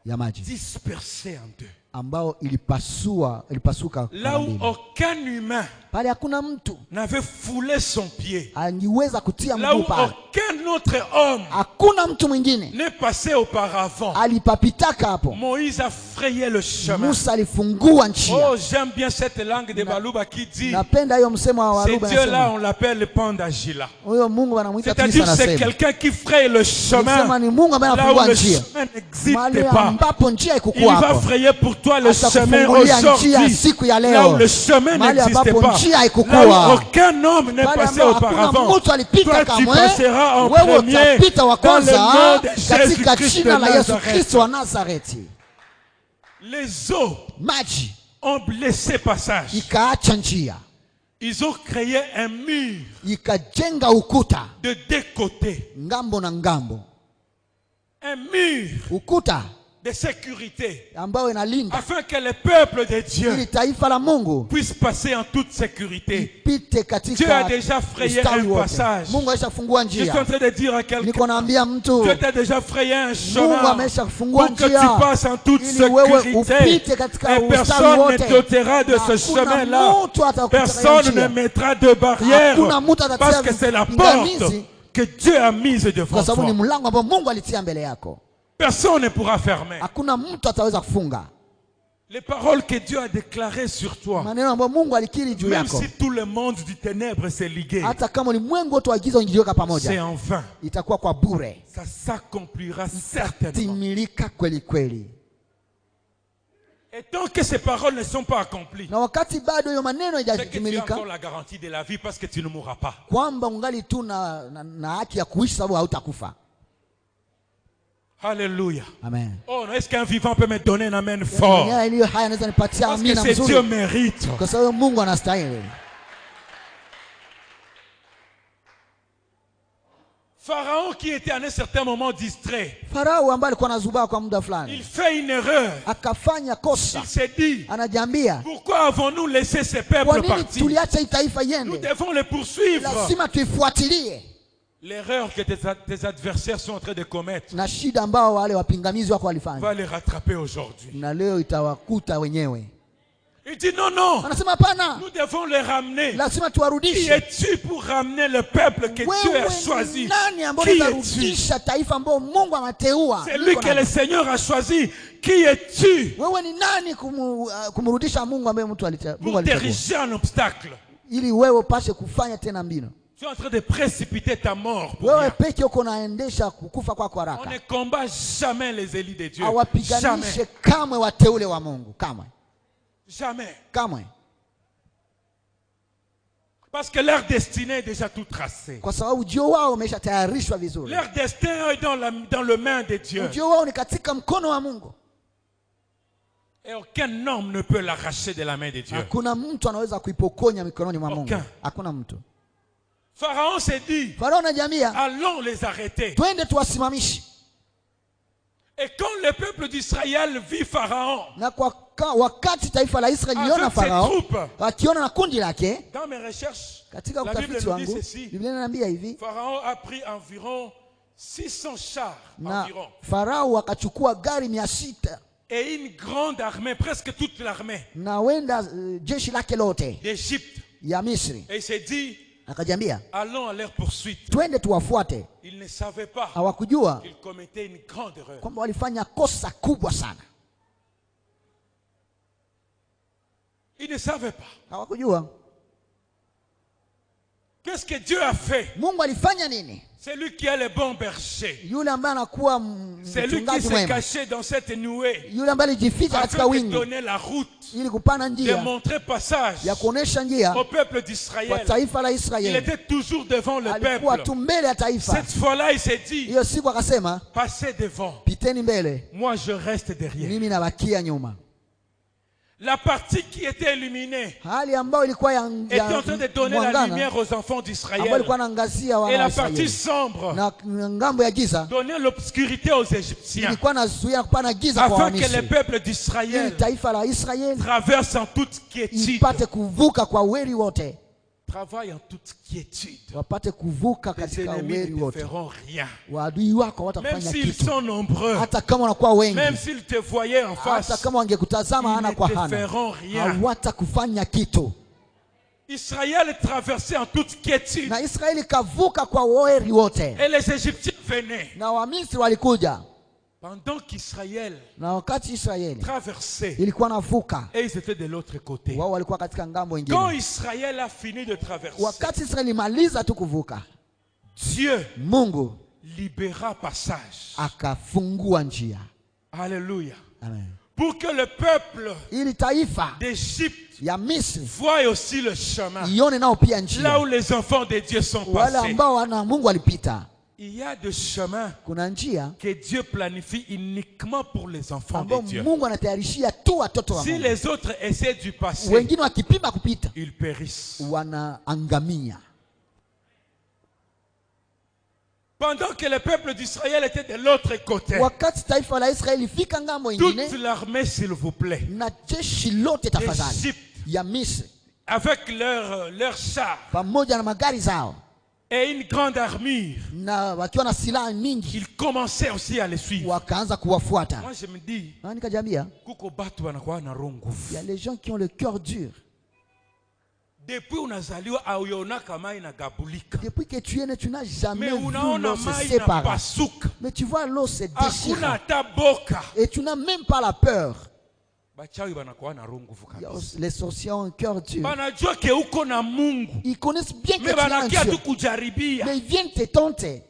ya maji Dispersés en deux. ambao ilipasuka Là mara où mbili. aucun humain Pale hakuna mtu n'avait foulé son pied. angeweza kutia Là où mguu pale, aucun autre homme hakuna mtu mwingine n'est passé auparavant. alipapitaka hapo. Moïse a frayé le chemin. Musa alifungua njia. Oh, j'aime bien cette langue de Balouba qui dit, Napenda hiyo msemo wa ce Waruba, Dieu-là, anasema on l'appelle Pandagila. huyo Mungu anamuita Kristo, C'est-à-dire c'est anasema quelqu'un qui fraye le chemin anasema ni Mungu ambaye là où anafungua le njia chemin mahali n'existe pas. ambapo njia Il ikukuwa va hapo. frayer pour toi le chemin Atakufungulia njia aujourd'hui. siku ya Là où leo, le chemin mahali n'existe ambapo pas. njia Là où haikukuwa, aucun homme n'est pale passé ambapo hakuna auparavant. mtu alipita Toi, tu kamwe, passeras en wewe premier utapita wa dans le nom kwanza de katika Jésus-Christ de jina la Yesu Nazareth. Kristo wa Nazareti. Les eaux Maji ont laissé passage. ikaacha njia, Ils ont créé un mur ikajenga ukuta de deux côtés. ngambo na ngambo, Un mur ukuta de sécurité. ambayo inalinda Afin que le peuple de Dieu ili taifa la Mungu puisse passer en toute sécurité. ipite Dieu a katika déjà frayé ustawi un wote. passage. Mungu aishafungua Je suis en njia. train de dire à quelqu'un, Niko naambia mtu, Dieu t'a déjà frayé un Mungu chemin ameshafungua pour que tu njia passes en toute ili wewe sécurité. upite katika Et ustawi personne ne wote. t'ôtera de Na ce hakuna chemin-là. mtu atakutoa Personne ne njia. mettra de barrière Hakuna mtu atatia parce que c'est la porte pingamizi, que Dieu a mise devant kwa sababu ni toi. mlango ambao Mungu alitia mbele yako. Personne ne pourra fermer. Hakuna mtu ataweza kufunga Les paroles que Dieu a déclarées sur toi, maneno ambayo Mungu alikiri juu même yako. si tout le monde du ténèbre s'est ligué, Hata kama ulimwengu wote wa giza ungejiweka c'est pamoja, en vain. itakuwa kwa bure, Ça s'accomplira certainement. timilika kweli kweli. Et tant que ces paroles ne sont pas accomplies, Na wakati bado hiyo maneno c'est que tu as haijatimilika, encore la garantie de la vie parce que tu ne mourras pas. kwamba ungali tu na haki ya kuishi sababu hautakufa. Alléluia. Amen. Oh, est-ce qu'un vivant peut me donner un amen fort? Mwenyewe iliyo haya anaweza nipatia Parce que amina c'est Dieu mzuri, mérite. kwa sababu Mungu anastahili. Pharaon qui était à un certain moment distrait, Farao ambaye alikuwa anazubaa kwa muda il fulani fait une erreur. akafanya kosa, Il s'est dit, anajiambia pourquoi avons-nous laissé ces kwa peuples nini partir? tuliacha hii taifa Nous iende? devons les poursuivre. Lazima tuifuatilie. L'erreur que tes adversaires sont en train de commettre Na shida ambao wale wapingamizi wako walifanya, va les rattraper aujourd'hui. na leo itawakuta wenyewe. Il dit non, non, Anasema hapana, nous devons les ramener. lazima Qui tuwarudishe. es-tu pour ramener le peuple que Dieu a Wewe ni choisi? nani ambao Qui es-tu? utarudisha taifa ambao Mungu ameteua? C'est lui que le Seigneur a choisi. Qui es-tu Wewe ni nani kumrudisha Mungu ambaye Mungu pour alichagua, diriger un obstacle? ili wewe upashe kufanya tena mbinu? Tu es en train de précipiter ta mort pour Wewe rien. peke uko naendesha kukufa kwako On haraka. ne combat jamais les élus de Dieu. Hawapiganishe Jamais. kamwe wateule wa Mungu, kamwe Jamais. kamwe, Parce que leur destinée est déjà tout tracée. kwa sababu ujio wao umeshatayarishwa vizuri. Leur destin est dans le main de Dieu. Ujio wao ni katika mkono wa Mungu. Et aucun homme ne peut l'arracher de la main de Dieu. Hakuna mtu anaweza kuipokonya mikononi mwa Mungu. Aucun. Hakuna mtu. Pharaon s'est dit, Farao na jamii, allons les arrêter. twende tuwasimamishe. Et quand le peuple d'Israël vit Pharaon, Na wakati taifa la Israeli liona avec ses Farao troupes, akiona na kundi lake, dans mes recherches, katika la Bible utafiti nous dit wangu ceci. Biblia inaniambia hivi, Pharaon a pris environ 600 chars na environ, Farao akachukua gari 600 et une grande armée, presque toute l'armée na wenda jeshi lake lote d'Égypte. ya Misri. Et il s'est dit, Akajiambia allons à leur poursuite. twende tuwafuate. Il ne savait pas Hawakujua qu'il commettait une grande erreur. kwamba walifanya kosa kubwa sana. Il ne savait pas. Hawakujua Qu'est-ce que Dieu a fait? Mungu alifanya nini. C'est lui qui est le bon berger. Yule ambaye anakuwa C'est lui qui mchungaji s'est mwema, caché dans cette nuée yule ambaye alijificha katika afin de wingu donner la route, ili kupana de njia montrer passage ya kuonesha njia au peuple kwa d'Israël. taifa la Il Israeli. était toujours devant le Alikuwa peuple. tu mbele ya taifa. Cette fois-là, il s'est dit, Hiyo siku akasema, passez devant. piteni mbele, Moi, je reste derrière. mimi nabakia nyuma. La partie qui était illuminée Hali ambayo ilikuwa était en train de donner la mwangana, lumière aux enfants ambayo d'Israël. ilikuwa naangazia Et wana la wa partie Israeli, sombre na ngambo ya giza donnait l'obscurité aux Égyptiens. ilikuwa nazuia kupana giza kwa Afin que le Wamisri, peuple ili d'Israël taifa la Israeli traverse en toute quiétude. ipate kuvuka kwa weri wote, Travaille en toute quiétude. wapate kuvuka Les katika ennemis weri ne te wote. feront rien. Waadui wako Même watafanya s'ils kitu, sont nombreux, hata kama wanakuwa wengi, même s'ils te voyaient en hata face, kama wangekutazama ils ana ne kwa te hana, feront rien. hawatakufanya kitu. Israël traversait en toute quiétude. Na Israeli kavuka kwa weri wote, Et les Égyptiens venaient. na Wamisri walikuja. Pendant qu'Israël Na wakati Israeli traversait, ilikuwa navuka, et ils étaient de l'autre côté. wao walikuwa katika ngambo Quand ingine. Israël a fini de traverser, Wakati Israeli maliza tu kuvuka, Dieu Mungu libéra passage. akafungua njia. Alléluia. Amen. Pour que le peuple Ili taifa d'Égypte ya Misri voie aussi le chemin. ione nao pia Là njia, où les enfants de Dieu sont wale passés. ambao wana Mungu alipita. Il y a des chemins Kuna njia que Dieu planifie uniquement pour les enfants ambao de Dieu. Mungu anatayarishia tu watoto wa Si Mungu. les autres essaient d'y passer, Wengine wakipima kupita ils périssent. wanaangamia. Pendant que le peuple d'Israël était de l'autre côté, Wakati taifa la Israeli fika ngambo ingine, toute l'armée, s'il vous plaît, na jeshi lote tafadhali d'Égypte, ya Misri avec leurs chars pamoja na magari zao et une grande armure, na wakiwa na silaha mingi, ils commençaient aussi à les suivre. wakaanza kuwafuata. Moi, je me dis, Na nikajiambia, kuko batu wanakuwa na roho nguvu. il y a les gens qui ont le cœur dur. Depuis unazaliwa auyaonaka mai na gabulika, Depuis que tu es né, tu n'as jamais mais vu unaona l'eau se mai na séparer. pasuka, Mais tu vois l'eau se hakuna déchirer. hata boka. Et tu n'as même pas la peur. Bachawi wanakuwa na roho nguvu kabisa. Les sorciers ont un cœur dur. Banajua ke uko na Mungu, Ils connaissent bien que mais tu as un banakia tu Dieu. kujaribia. Mais ils viennent te tenter.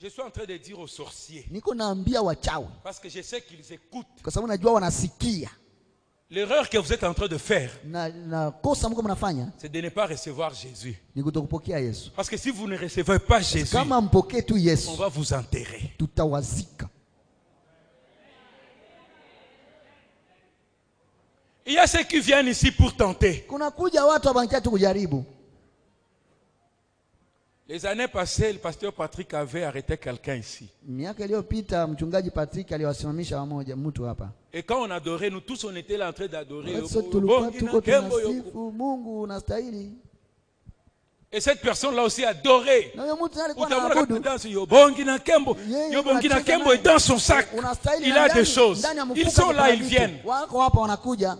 Je suis en train de dire aux sorciers, Niko naambia wachawi, parce que je sais qu'ils écoutent. kwa sababu najua wanasikia. L'erreur que vous êtes en train de faire, Na kosa mko mnafanya c'est de ne pas recevoir Jésus. ni kutokupokea Yesu. Parce que si vous ne recevez pas Jésus, Kama mpokee tu on Yesu, va vous enterrer. tutawazika. Il y a ceux qui viennent ici pour tenter. Kuna kuja watu wabankia tu kujaribu. Les années passées, le pasteur Patrick avait arrêté quelqu'un ici. Miaka iliyopita mchungaji Patrick aliwasimamisha mtu hapa. Et quand on adorait, nous tous on était là en train d'adorer. Tulikuwa tuko tunasifu Mungu unastahili. Et cette personne-là aussi adorait. Na huyo mtu alikuwa Utaona anaabudu. dans Yobongina Kembo. Yobongina Kembo est dans son sac. Il a des choses. Ils sont là, ils viennent. Wako hapa wanakuja.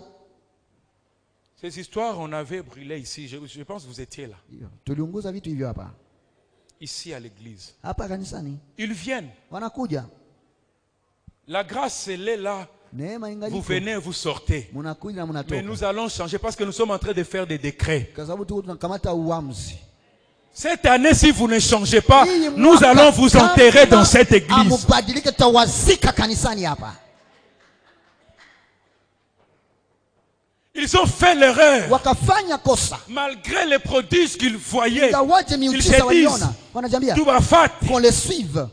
Ces histoires, on avait brûlé ici. Je pense que vous étiez là. Tuliunguza vitu hivyo hapa. Ici à l'église. Hapa kanisani. Ils viennent. Wanakuja. La grâce, elle est là. Vous venez, vous sortez. Mais nous allons changer parce que nous sommes en train de faire des décrets. Cette année, si vous ne changez pas, nous allons vous enterrer dans cette église. Ils ont fait l'erreur. Malgré les prodiges qu'ils voyaient, ils se disent, tout va faire. Qu'on les suive.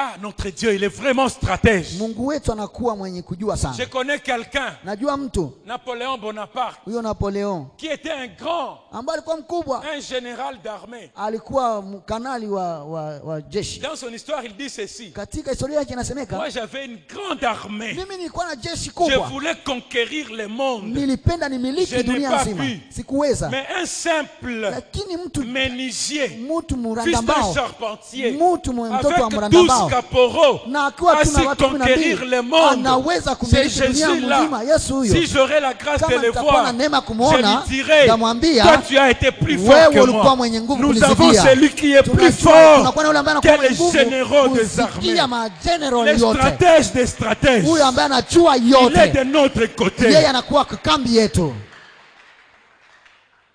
Ah, notre Dieu, il est vraiment stratège. Je connais quelqu'un, Napoléon Bonaparte, qui était un grand, un général d'armée. Dans son histoire, il dit ceci. Moi, j'avais une grande armée. Je voulais conquérir le monde. Je n'ai pas pu. Mais un simple menuisier, fils d'un charpentier, avec 12 caporaux, à se conquérir le monde. C'est Jésus-là. Si j'aurais la grâce de le voir, je lui dirais, toi tu as été plus fort que moi. Nous avons celui qui est plus fort que les généraux des armées, les stratèges des stratèges. Il est de notre côté.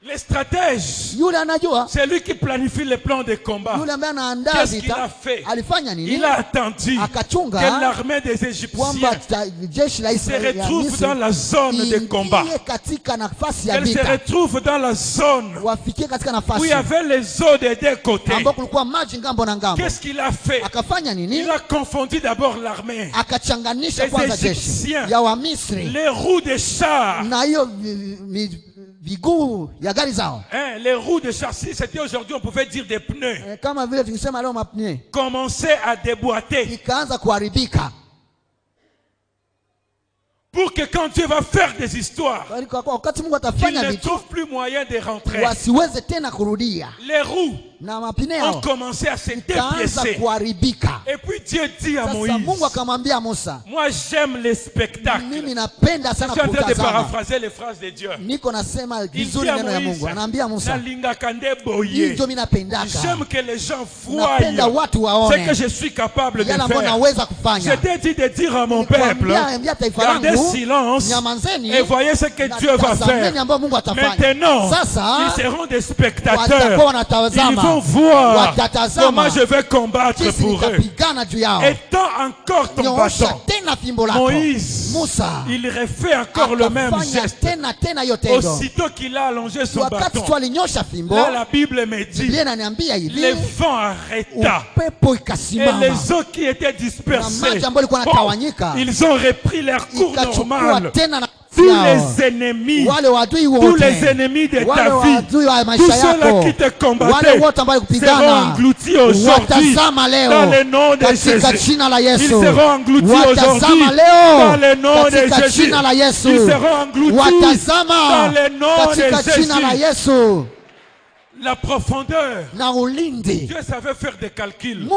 Les stratèges, c'est lui qui planifie les plans de combat. Qu'est-ce qu'il a fait? Il a attendu que l'armée des Égyptiens se retrouve dans la zone de combat. Elle se retrouve dans la zone où il y avait les eaux des deux côtés. Qu'est-ce qu'il a fait? Il a confondu d'abord l'armée, les Égyptiens, les roues des chars. Les roues de châssis, c'était aujourd'hui, on pouvait dire des pneus. Commençaient à déboîter. Pour que quand Dieu va faire des histoires, qu'il ne trouve plus moyen de rentrer. Les roues ont commencé à se dépiécer. Et puis Dieu dit à Moïse, moi j'aime les spectacles. Je suis en train de paraphraser les phrases de Dieu. Il dit à Moïse, j'aime que les gens voient ce que je suis capable de faire. Je t'ai dit de dire à mon peuple, gardez silence et voyez ce que Dieu va faire. Maintenant, ils seront des spectateurs. Ils vont voir comment je vais combattre pour eux. Étends encore ton bâton. Moïse, il refait encore le même geste. Aussitôt qu'il a allongé son bâton, là la Bible me dit, les vents arrêta et les eaux qui étaient dispersées, ils ont repris leur cours normal. Tous les ennemis de ta vie, tous ceux-là qui te combattaient seront engloutis aujourd'hui dans le nom de Jésus. Ils seront engloutis aujourd'hui dans le nom de Jésus. Ils seront engloutis dans le nom de Jésus. La profondeur. Dieu savait faire des calculs.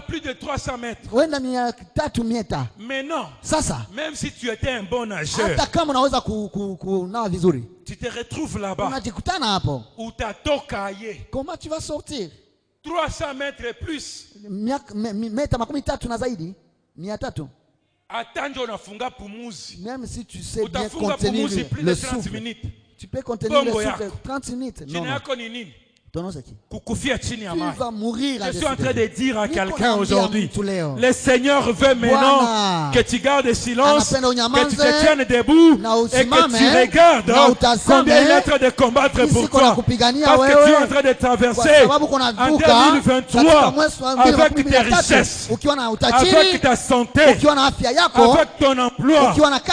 Plus de 300 mètres. Mais non. Même si tu étais un bon nageur, tu te retrouves là-bas. Où ta tokaye. Comment tu vas sortir? 300 mètres et plus. Attends, unafunga pumuzi. Même si tu sais bien contenir plus de 30 minutes. Tu peux contenir le souffle 30 minutes. Non. va mourir. Je suis en train de dire à quelqu'un aujourd'hui, le Seigneur veut maintenant que tu gardes silence, que tu te tiennes debout et que tu regardes combien il est en train de combattre pour toi. Parce que tu es en train de traverser en 2023 avec tes richesses, avec ta santé, avec ton emploi, avec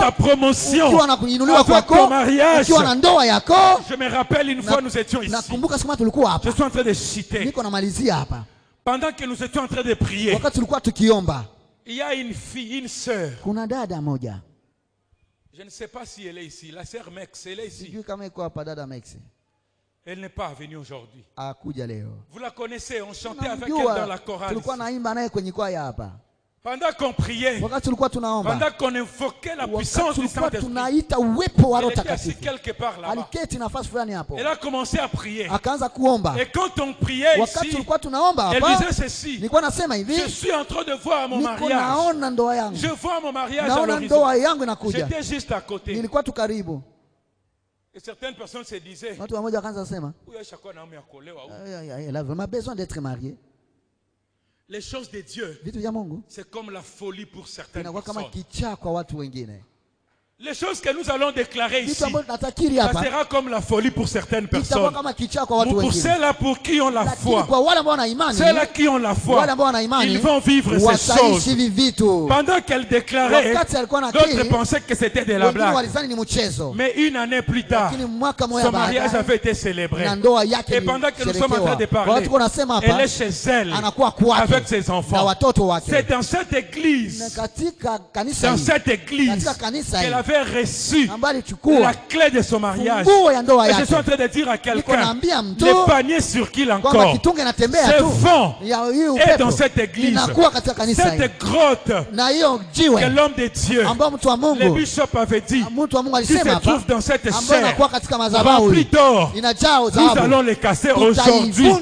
ta promotion, avec ton mariage. Je me rappelle une fois nous étions ici. Je suis en train de citer. Pendant que nous étions en train de prier, il y a une fille, une sœur. Je ne sais pas si elle est ici. La sœur Mex, elle est ici. Elle n'est pas venue aujourd'hui. Vous la connaissez, on chantait avec elle dans la chorale. Pendant qu'on priait, pendant qu'on invoquait la puissance du Saint-Esprit, elle était assise quelque part là-bas. Elle a commencé à prier. Et quand on priait ici, elle disait ceci: je suis en train de voir mon mariage. Je vois mon mariage à l'horizon. J'étais juste à côté. Et certaines personnes se disaient, elle a vraiment besoin d'être mariée. Les choses de Dieu, c'est comme la folie pour certaines personnes. Les choses que nous allons déclarer ici, ça sera comme la folie pour certaines personnes. Pour ceux-là pour qui ont la foi, ceux-là qui ont la foi, ils vont vivre ces choses. Pendant qu'elle déclarait, d'autres pensaient que c'était de la blague. Mais une année plus tard, son mariage avait été célébré. Et pendant que nous sommes en train de parler, elle est chez elle, avec ses enfants. C'est dans cette église, qu'elle avait reçu la clé de son mariage. Et je suis en train de dire à quelqu'un, le panier sur qui encore, ce vent est dans cette église, cette grotte que l'homme de Dieu, le bishop avait dit, qui se trouve dans cette chair remplie d'or, nous allons les casser aujourd'hui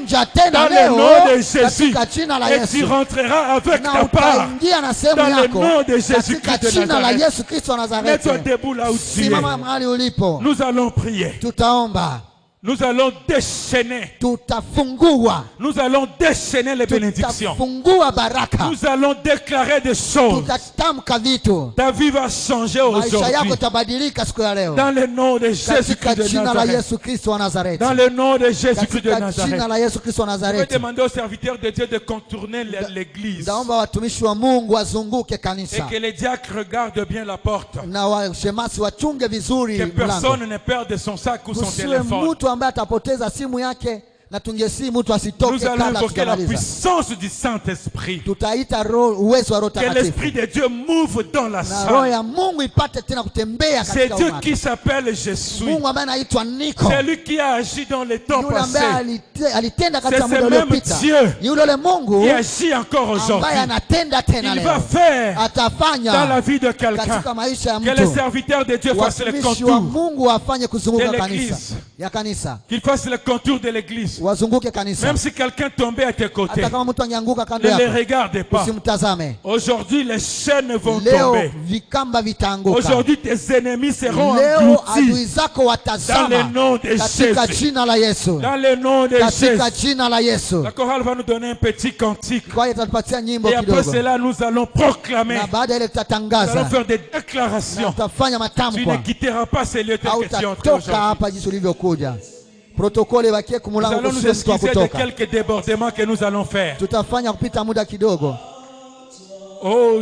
dans le nom de Jésus, et tu rentreras avec ta part dans le nom de Jésus-Christ de Nazareth. Mets-toi debout là où tu es. Nous allons prier. Nous allons déchaîner. Nous allons déchaîner les bénédictions. Nous allons déclarer des choses. Ta vie va changer aujourd'hui. Dans le nom de Jésus-Christ de Nazareth. Dans le nom de Jésus-Christ de Nazareth. Je vais demander aux serviteurs de Dieu de contourner l'église. Et que les diacres regardent bien la porte. Que personne ne perde son sac ou son téléphone. Nous allons invoquer la puissance du Saint-Esprit. Que l'Esprit de Dieu move dans la salle. C'est Dieu qui s'appelle Jésus. C'est lui qui a agi dans les temps passés. C'est ce même Dieu qui agit encore aujourd'hui. Il va faire dans la vie de quelqu'un que les serviteurs de Dieu fassent le contour de l'église. Qu'il fasse le contour de l'église. Même si quelqu'un tombait à tes côtés, ne les regarde pas. Aujourd'hui, les chaînes vont tomber. Aujourd'hui, tes ennemis seront engloutis. Dans le nom de Jésus. Dans le nom de Jésus. La chorale va nous donner un petit cantique. Et après cela, nous allons proclamer. Nous allons faire des déclarations. Tu ne quitteras pas ces lieux tels que tu es entré aujourd'hui. Nous allons nous excuser de quelques débordements que nous allons faire. Oh,